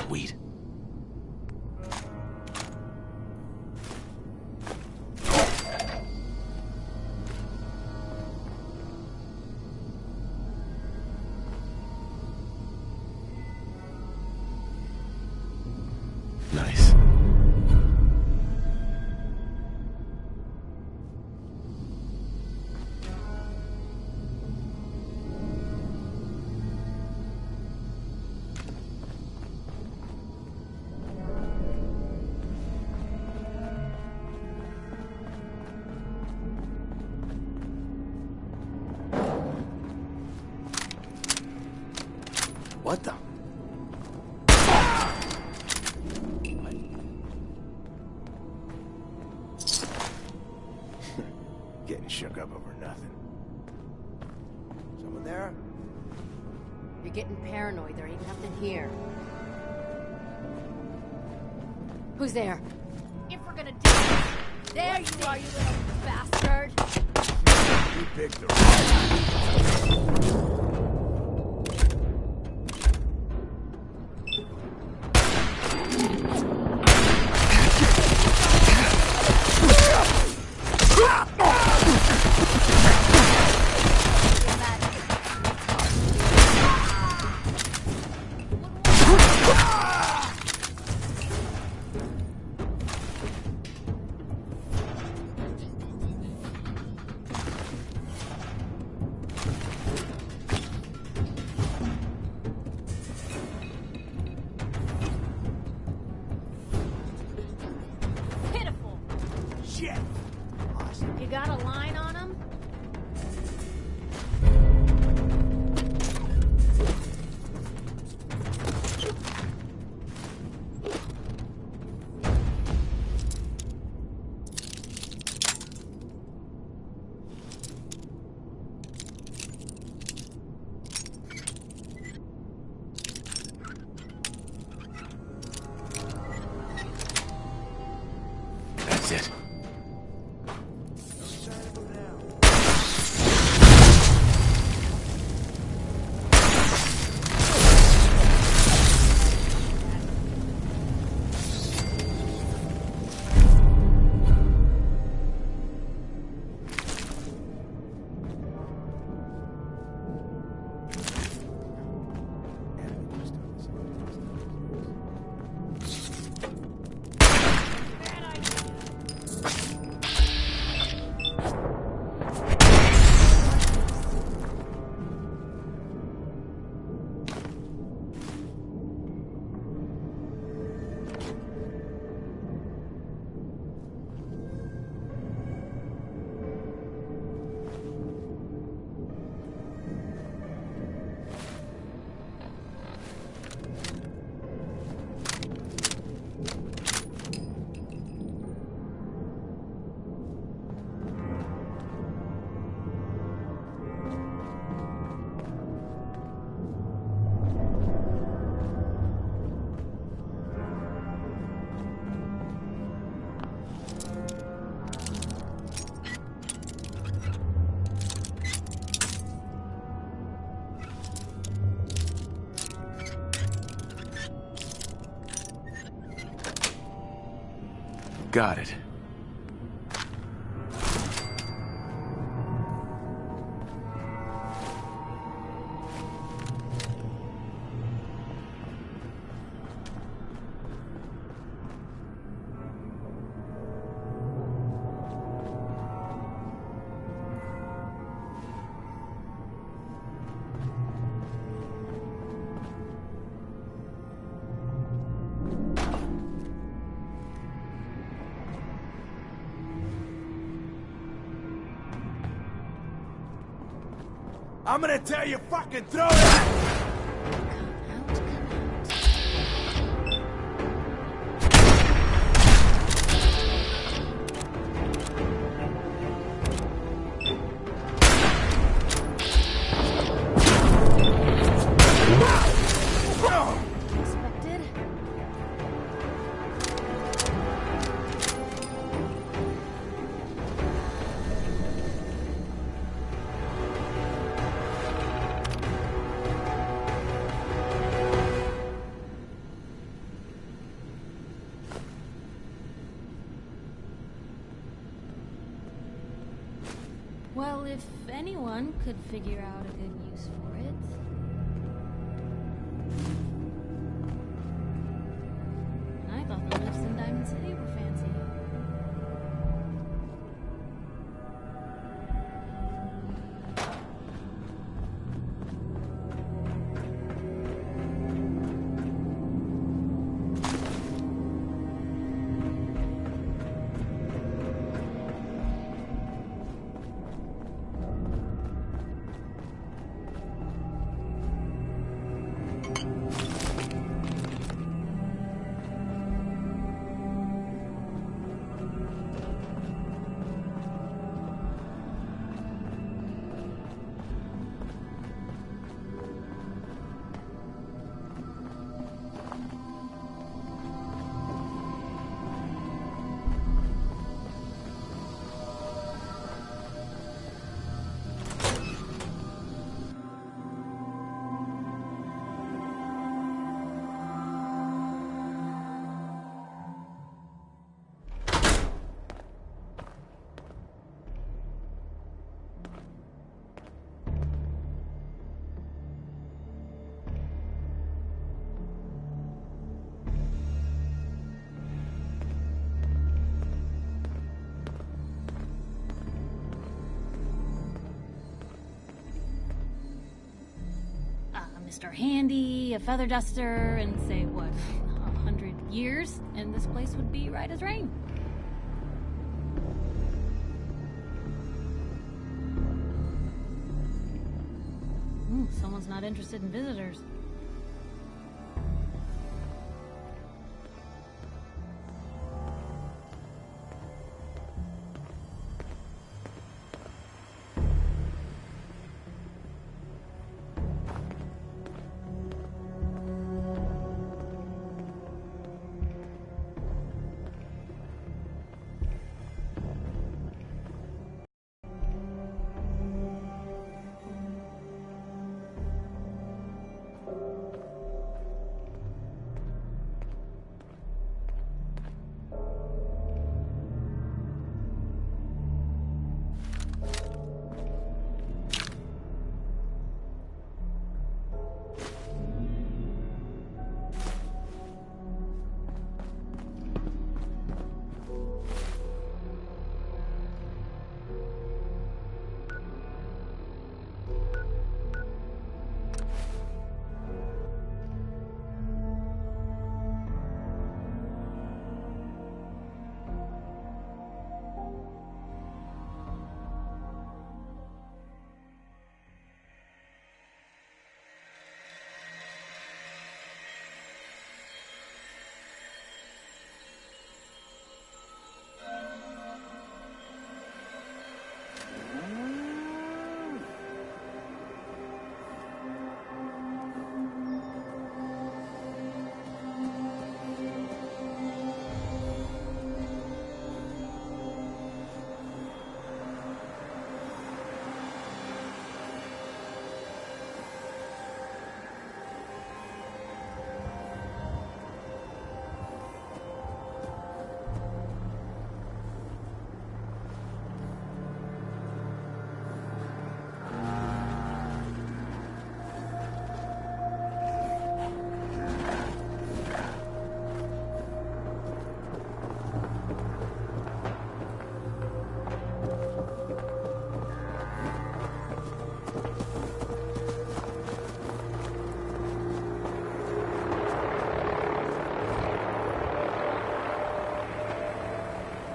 Sweet. Nice. What the? Getting shook up over nothing. Someone there? You're getting paranoid. There ain't nothing here. Who's there? If we're gonna do this, there you are, you little bastard! You picked the right. Pitiful! Shit! You got a line on him? That's it. Got it. I'm gonna tell you fucking throw that! Well, if anyone could figure out a good use for it. I thought the lifts in Diamond City were fancy. Mr. Handy, a feather duster, and say, what, 100 years, and this place would be right as rain. Someone's not interested in visitors.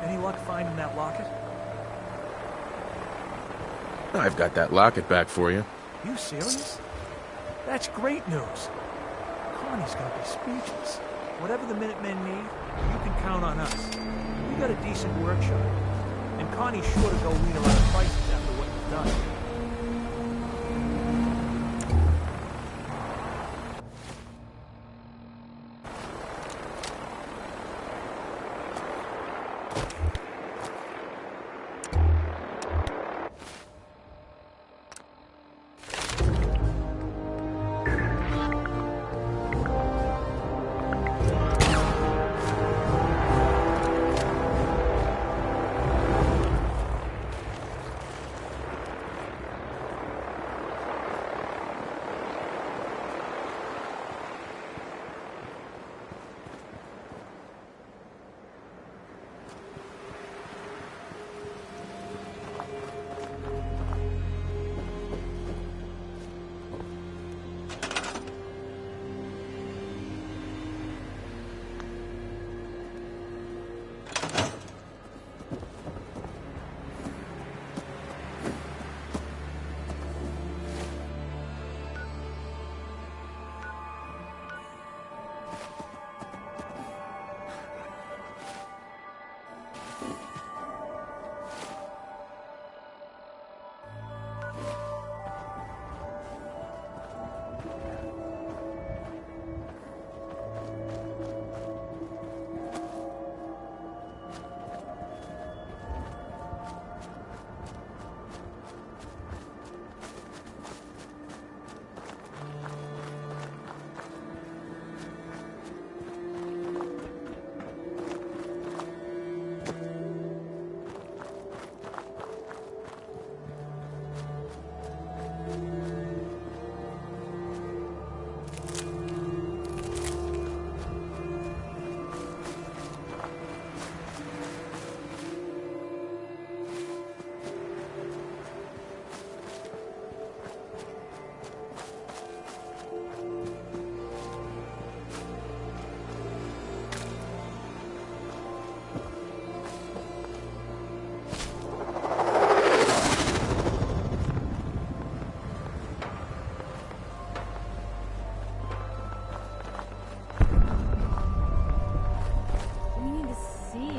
Any luck finding that locket? I've got that locket back for you. You serious? That's great news. Connie's gonna be speechless. Whatever the Minutemen need, you can count on us. We got a decent workshop. And Connie's sure to go read around the prices after what you've done.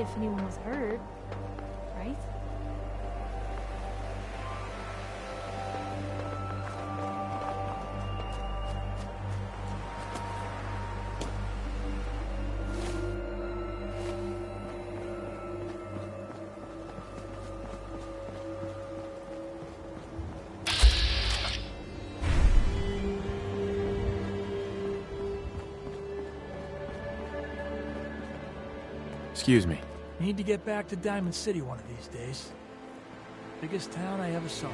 if anyone was hurt, right? Excuse me. Need to get back to Diamond City one of these days. Biggest town I ever saw.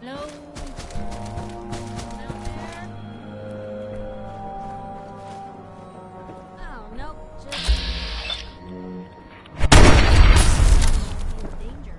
Hello? Out there? Oh, nope. Just... danger.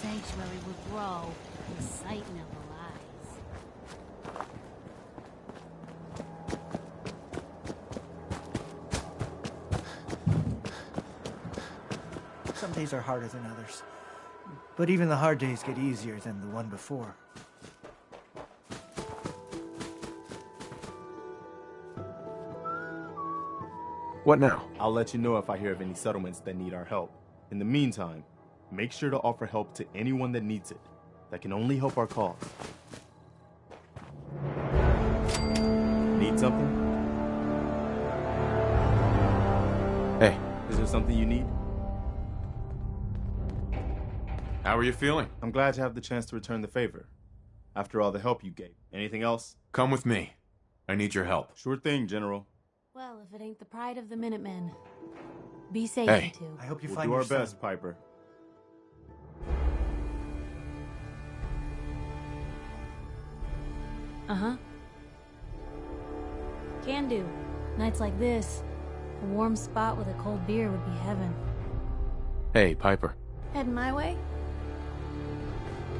sanctuary would grow in the sight of eyes. Some days are harder than others. But even the hard days get easier than the one before. What now? I'll let you know if I hear of any settlements that need our help. In the meantime, make sure to offer help to anyone that needs it. That can only help our cause. Need something? Hey. Is there something you need? How are you feeling? I'm glad to have the chance to return the favor. After all the help you gave. Anything else? Come with me. I need your help. Sure thing, General. Well, if it ain't the pride of the Minutemen. Be safe, Hey. you two. I hope you We'll find do your our son. best, Piper. Uh-huh. Can do. Nights like this, a warm spot with a cold beer would be heaven. Hey, Piper. Heading my way?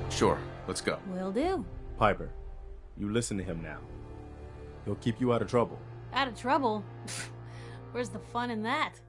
Sure, let's go. Will do. Piper, you listen to him now. He'll keep you out of trouble. Out of trouble? Where's the fun in that?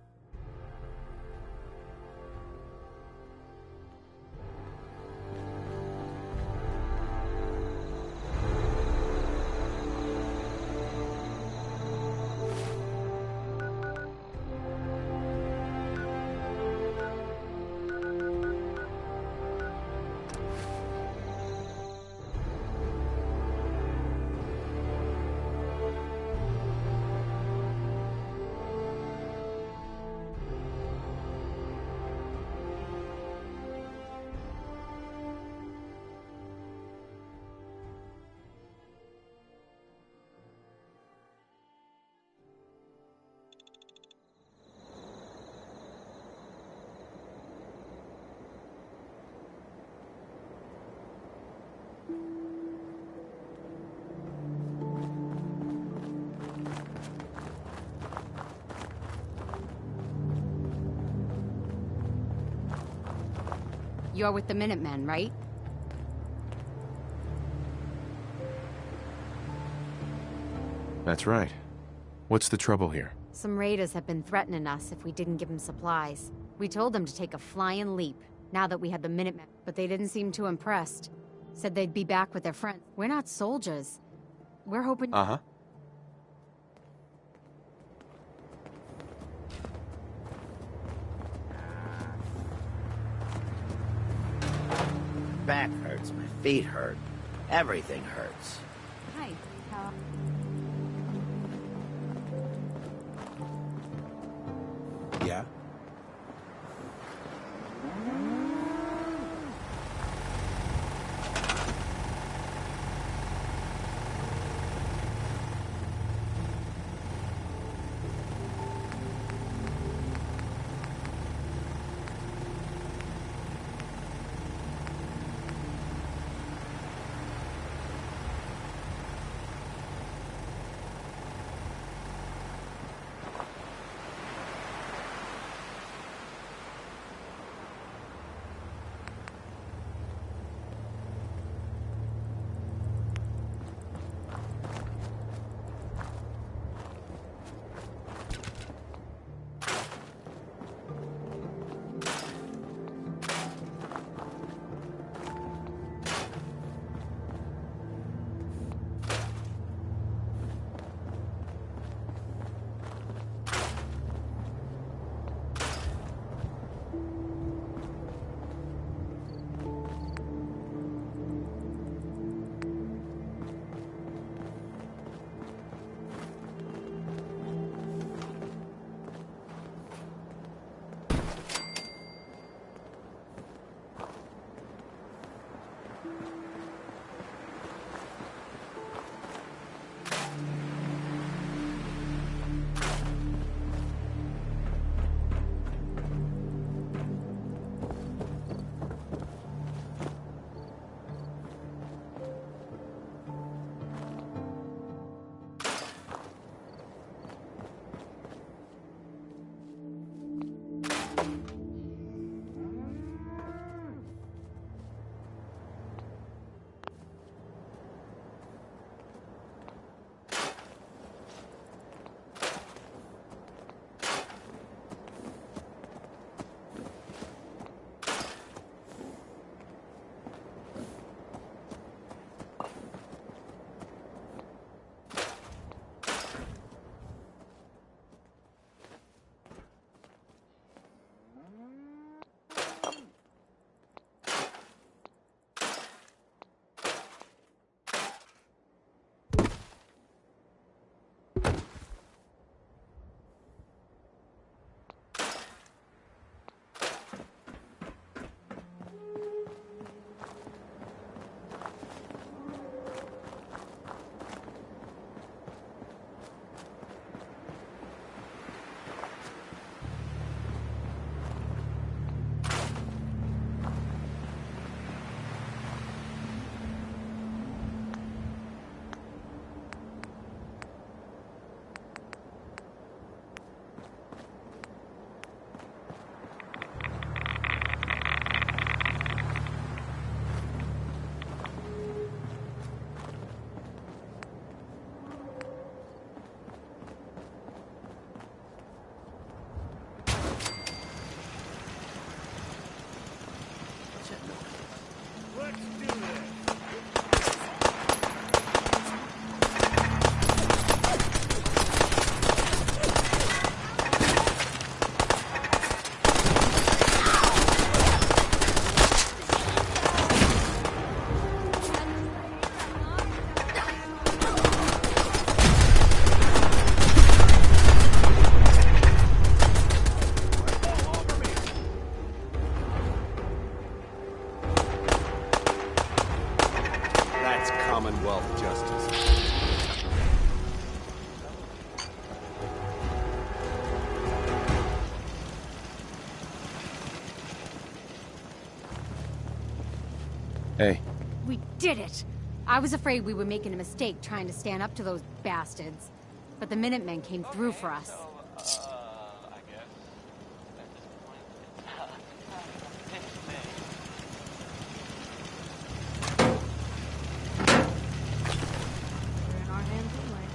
You're with the Minutemen, right? That's right. What's the trouble here? Some raiders have been threatening us if we didn't give them supplies. We told them to take a flying leap, now that we had the Minutemen, but they didn't seem too impressed. Said they'd be back with their friends. We're not soldiers. We're hoping— Uh-huh. Back hurts, my feet hurt. Everything hurts. Hi. Yeah? Hey. We did it! I was afraid we were making a mistake trying to stand up to those bastards. But the Minutemen came through for us. We're in our hands anyway.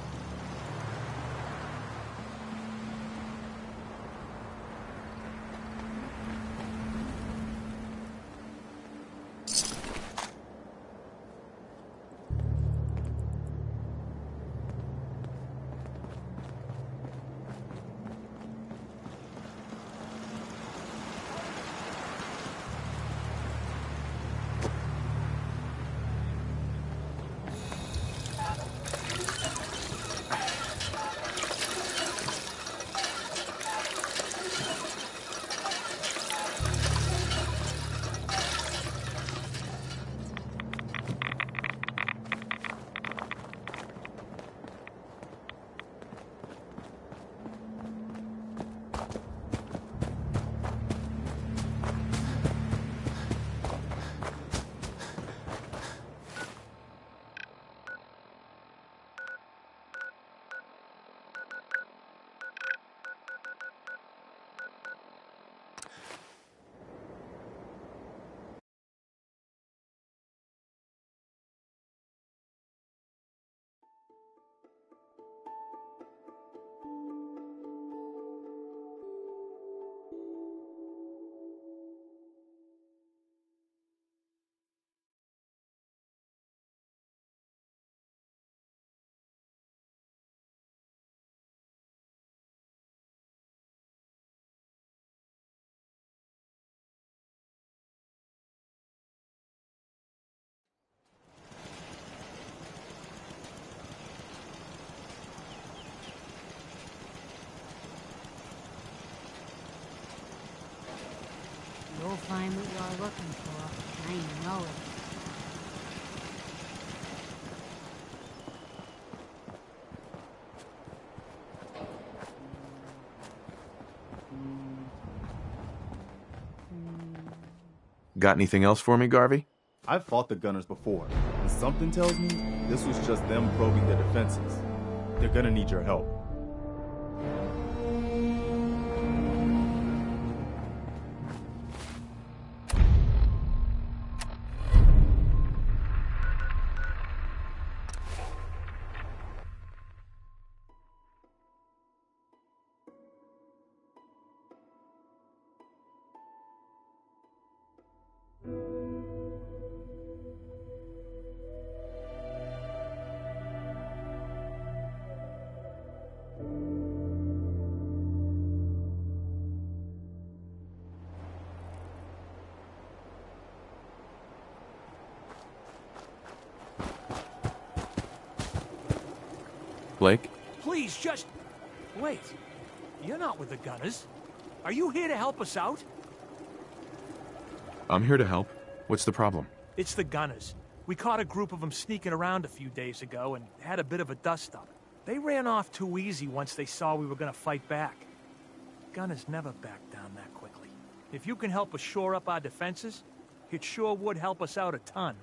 You'll find what you're looking for. I know it. Got anything else for me, Garvey? I've fought the Gunners before, and something tells me this was just them probing their defenses. They're gonna need your help. Blake? Please, just... Wait. You're not with the Gunners. Are you here to help us out? I'm here to help. What's the problem? It's the Gunners. We caught a group of them sneaking around a few days ago and had a bit of a dust-up. They ran off too easy once they saw we were gonna fight back. Gunners never back down that quickly. If you can help us shore up our defenses, it sure would help us out a ton.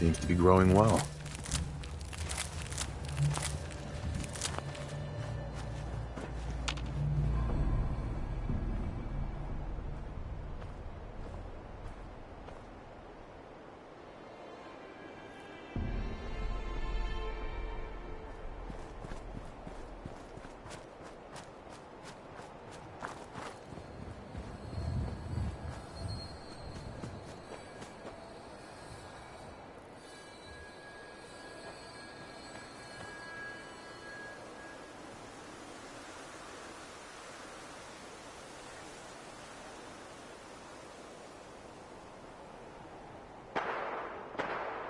seems to be growing well.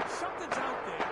Something's out there.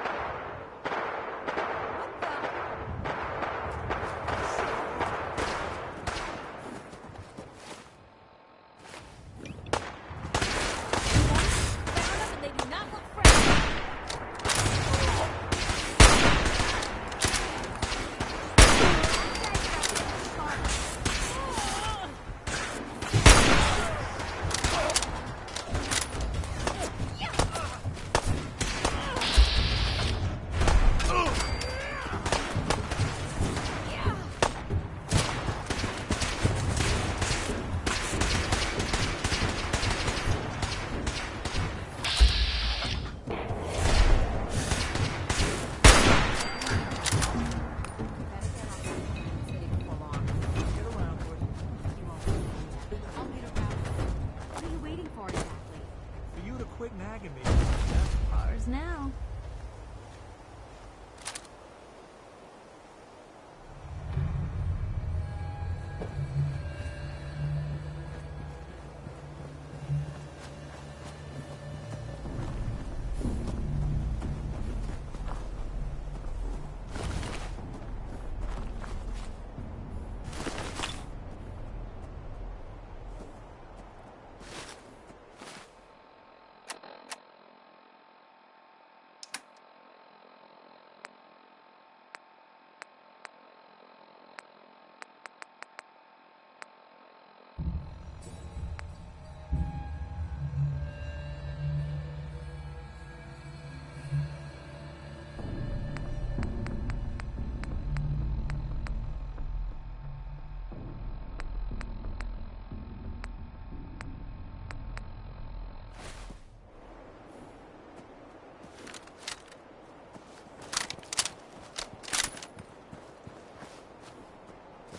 Now.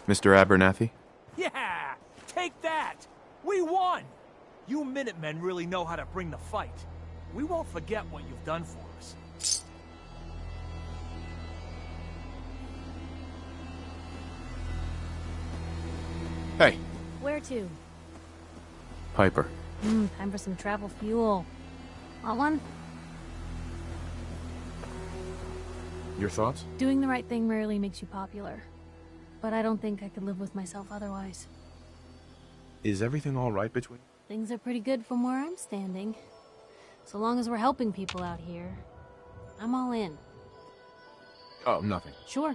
Mr. Abernathy? Yeah! Take that! We won! You Minutemen really know how to bring the fight. We won't forget what you've done for us. Hey. Where to? Piper. Time for some travel fuel. Want one? Your thoughts? Doing the right thing rarely makes you popular. But I don't think I could live with myself otherwise. Is everything all right between? Things are pretty good from where I'm standing. So long as we're helping people out here, I'm all in. Oh, nothing. Sure.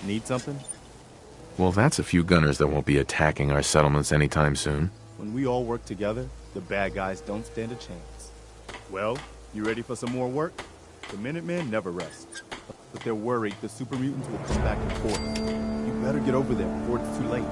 Need something? Well, that's a few gunners that won't be attacking our settlements anytime soon. When we all work together, the bad guys don't stand a chance. Well, you ready for some more work? The Minutemen never rest. But they're worried the super mutants will come back in force. You better get over there before it's too late.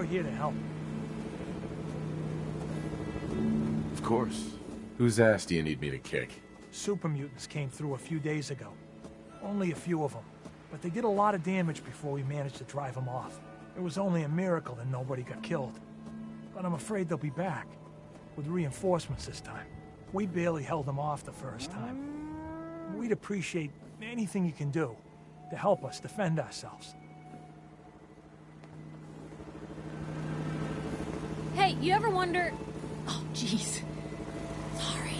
you're here to help. Of course. Whose ass do you need me to kick? Super mutants came through a few days ago. Only a few of them. But they did a lot of damage before we managed to drive them off. It was only a miracle that nobody got killed. But I'm afraid they'll be back. With reinforcements this time. We barely held them off the first time. We'd appreciate anything you can do to help us defend ourselves. Hey, you ever wonder... Oh, jeez. Sorry.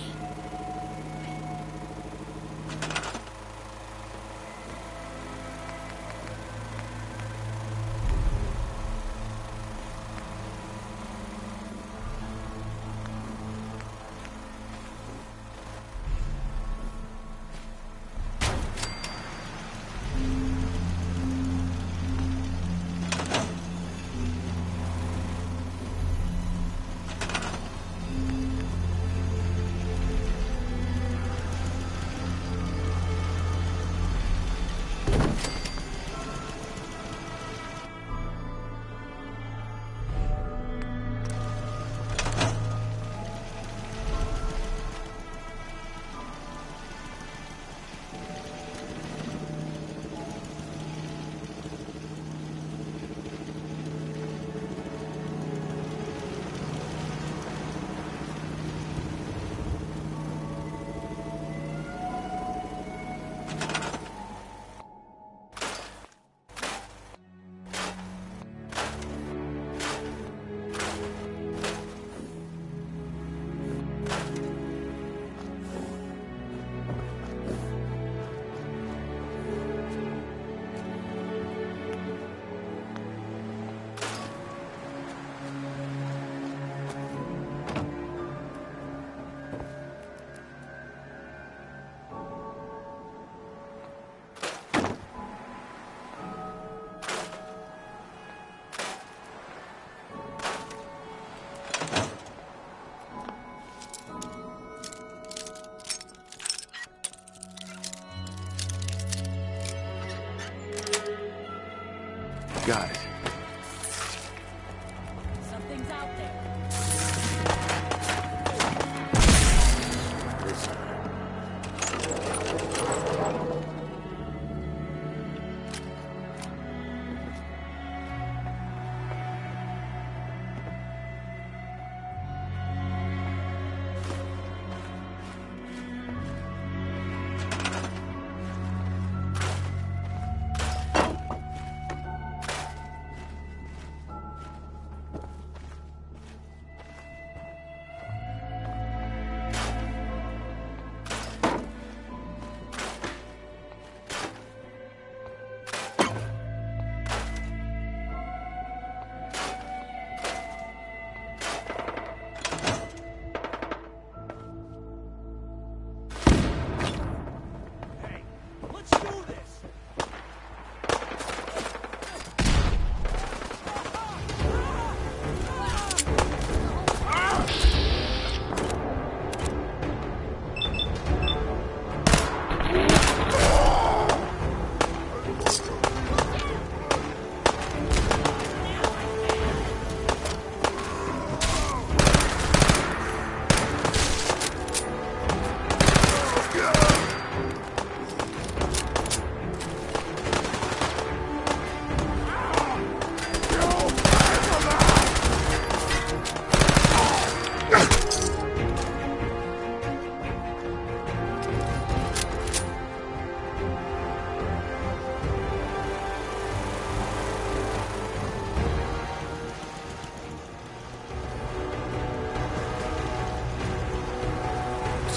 Got it. Something's out there.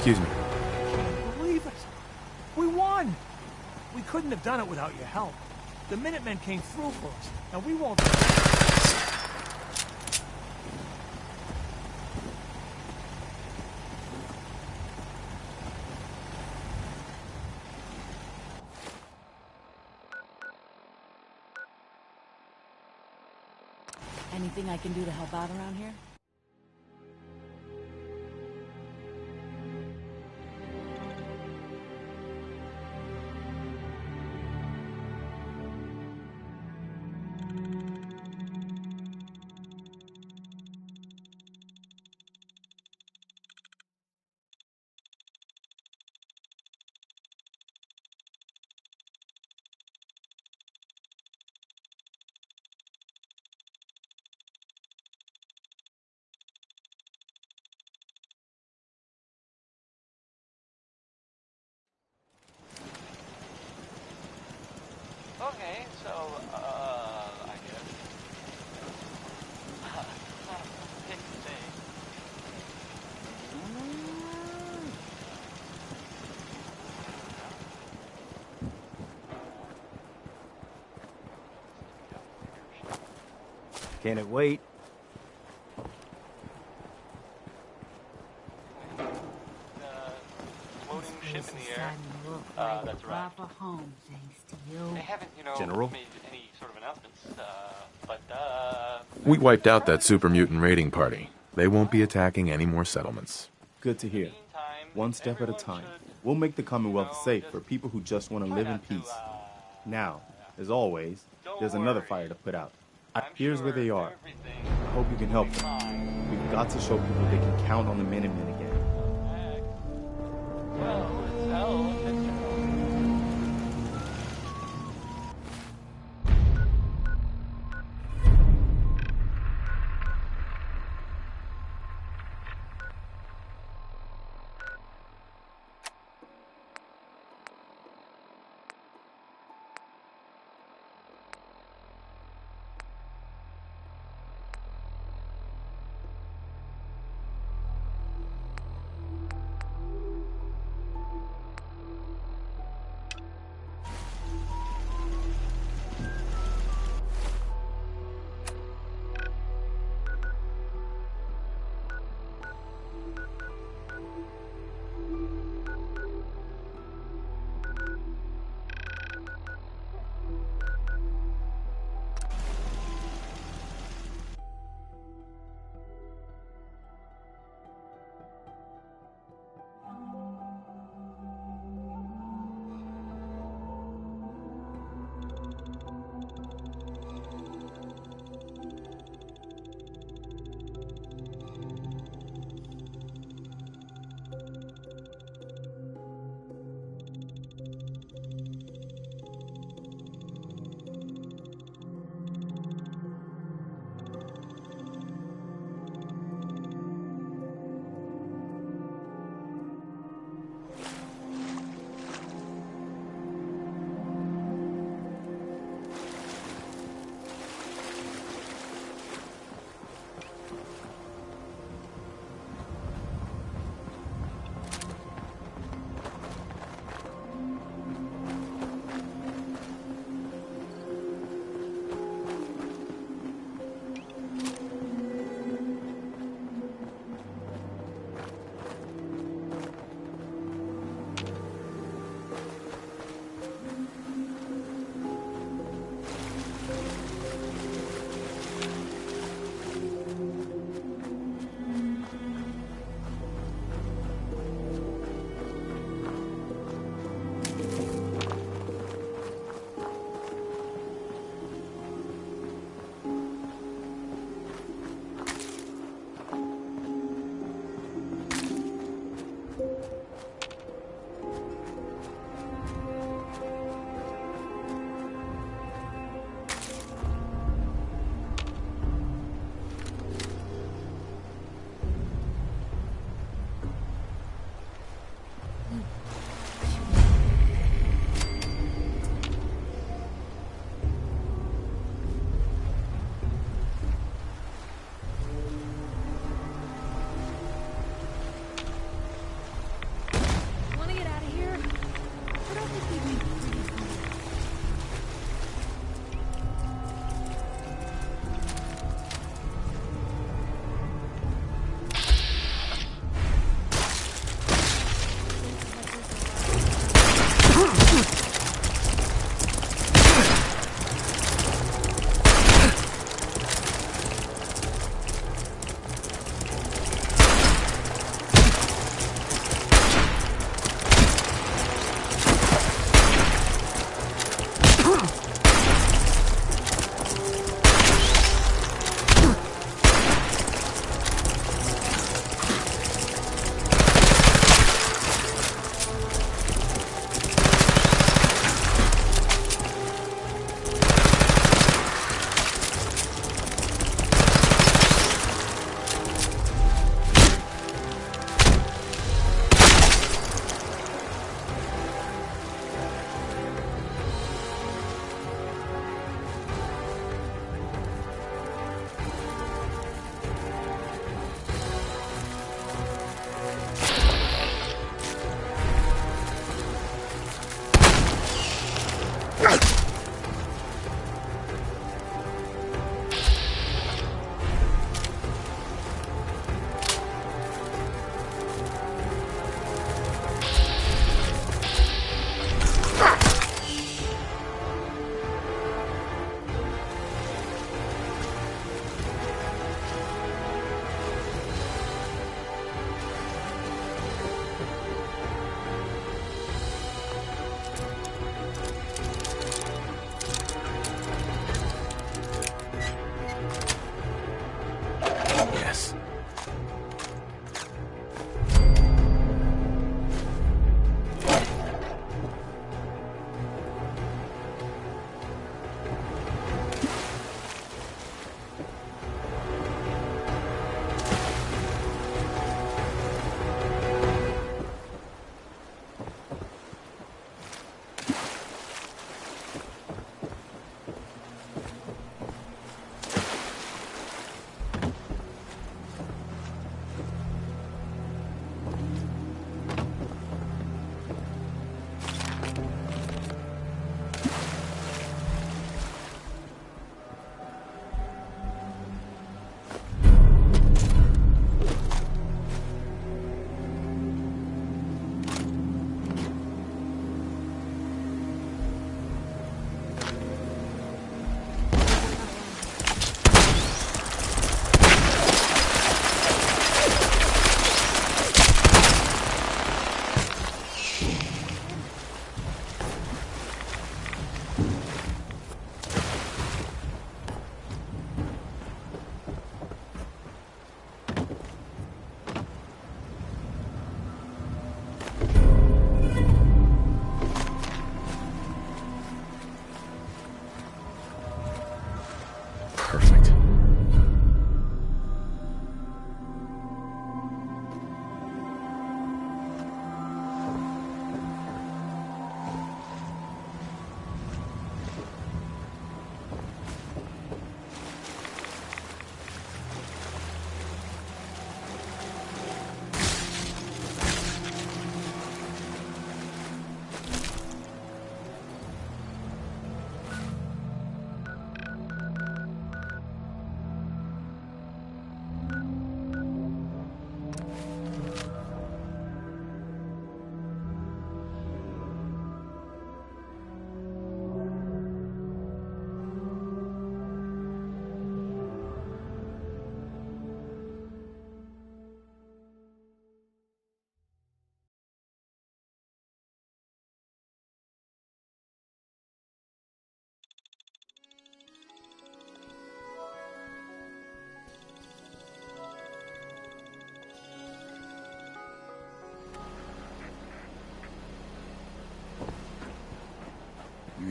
Excuse me. Believe it. We won. We couldn't have done it without your help. The Minutemen came through for us, and we won't... Anything I can do to help out around here? Okay, so, I guess. Not a big thing. Can it wait? Floating ship in the air. That's right. Proper home, thanks to you. They haven't, General? made any sort of announcements, but, We wiped out that super mutant raiding party. They won't be attacking any more settlements. Good to hear. One step at a time. We'll make the Commonwealth safe for people who just want to live in peace. Now, as always, there's another fire to put out. Here's where they are. I hope you can help them. We've got to show people they can count on the Minutemen again. well, it's hell if it's true.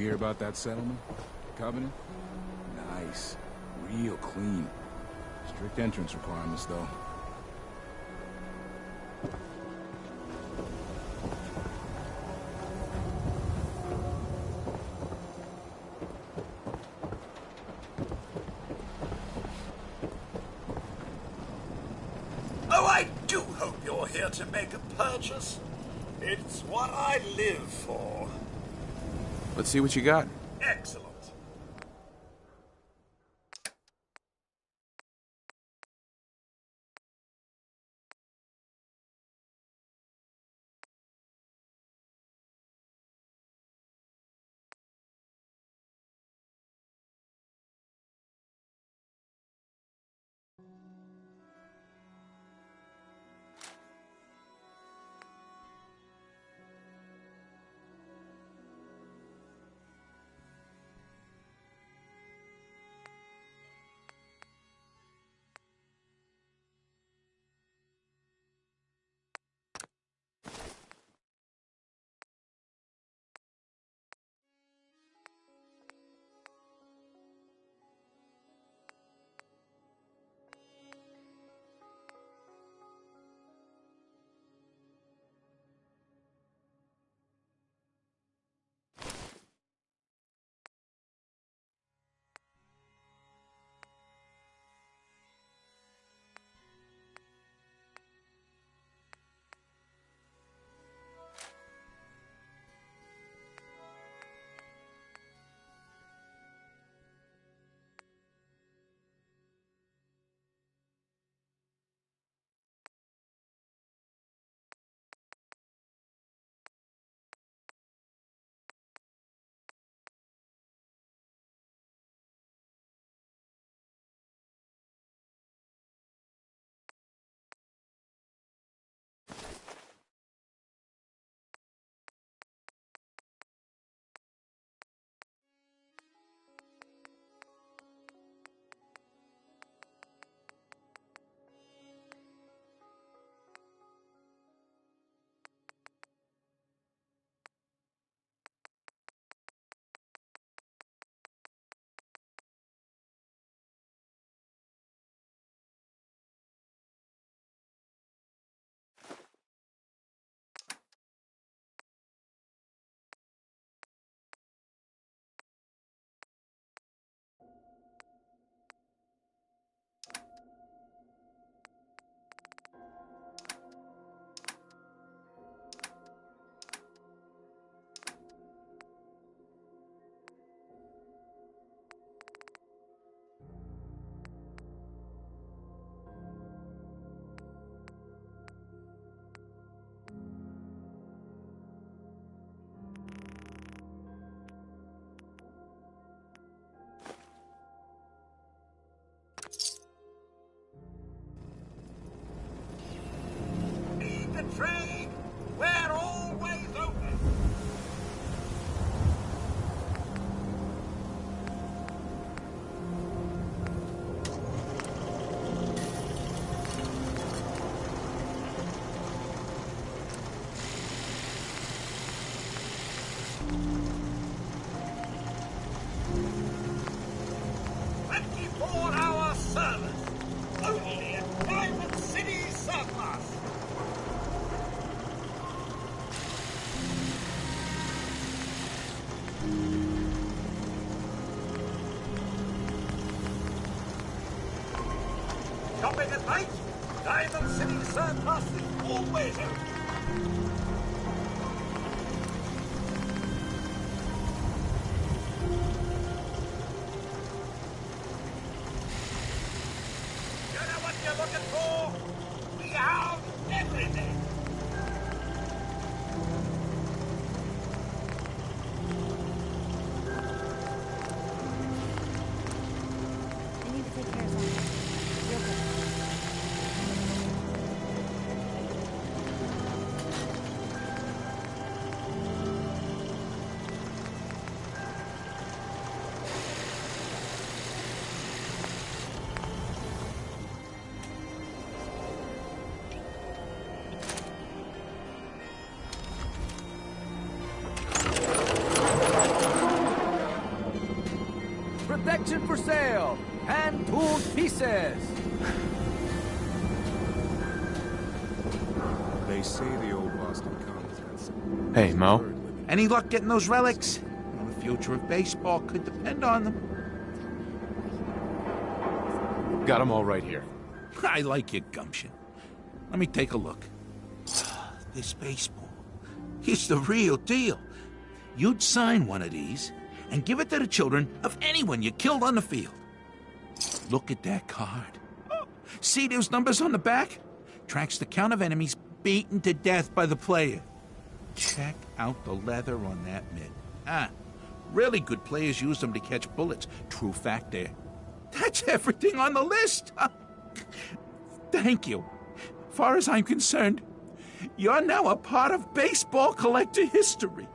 hear about that settlement? Covenant? Nice. Real clean. Strict entrance requirements, though. Oh, I do hope you're here to make a purchase. It's what I live for. Let's see what you got. Excellent. Trade, we're always open. $24-hour service, only at Diamond City Surplus. Shopping at night? Diamond City Surplus is always open. You know what you're looking for? We have everything. I need to take care of something. Real quick. Cool pieces! They say the old Boston Commons had some... Hey, Mo. Any luck getting those relics? Well, the future of baseball could depend on them. Got them all right here. I like your gumption. Let me take a look. This baseball, it's the real deal. You'd sign one of these and give it to the children of anyone you killed on the field. Look at that card. See those numbers on the back? Tracks the count of enemies beaten to death by the player. Check out the leather on that mitt. Really good players use them to catch bullets. True fact there. That's everything on the list. Thank you. Far as I'm concerned, you're now a part of baseball collector history.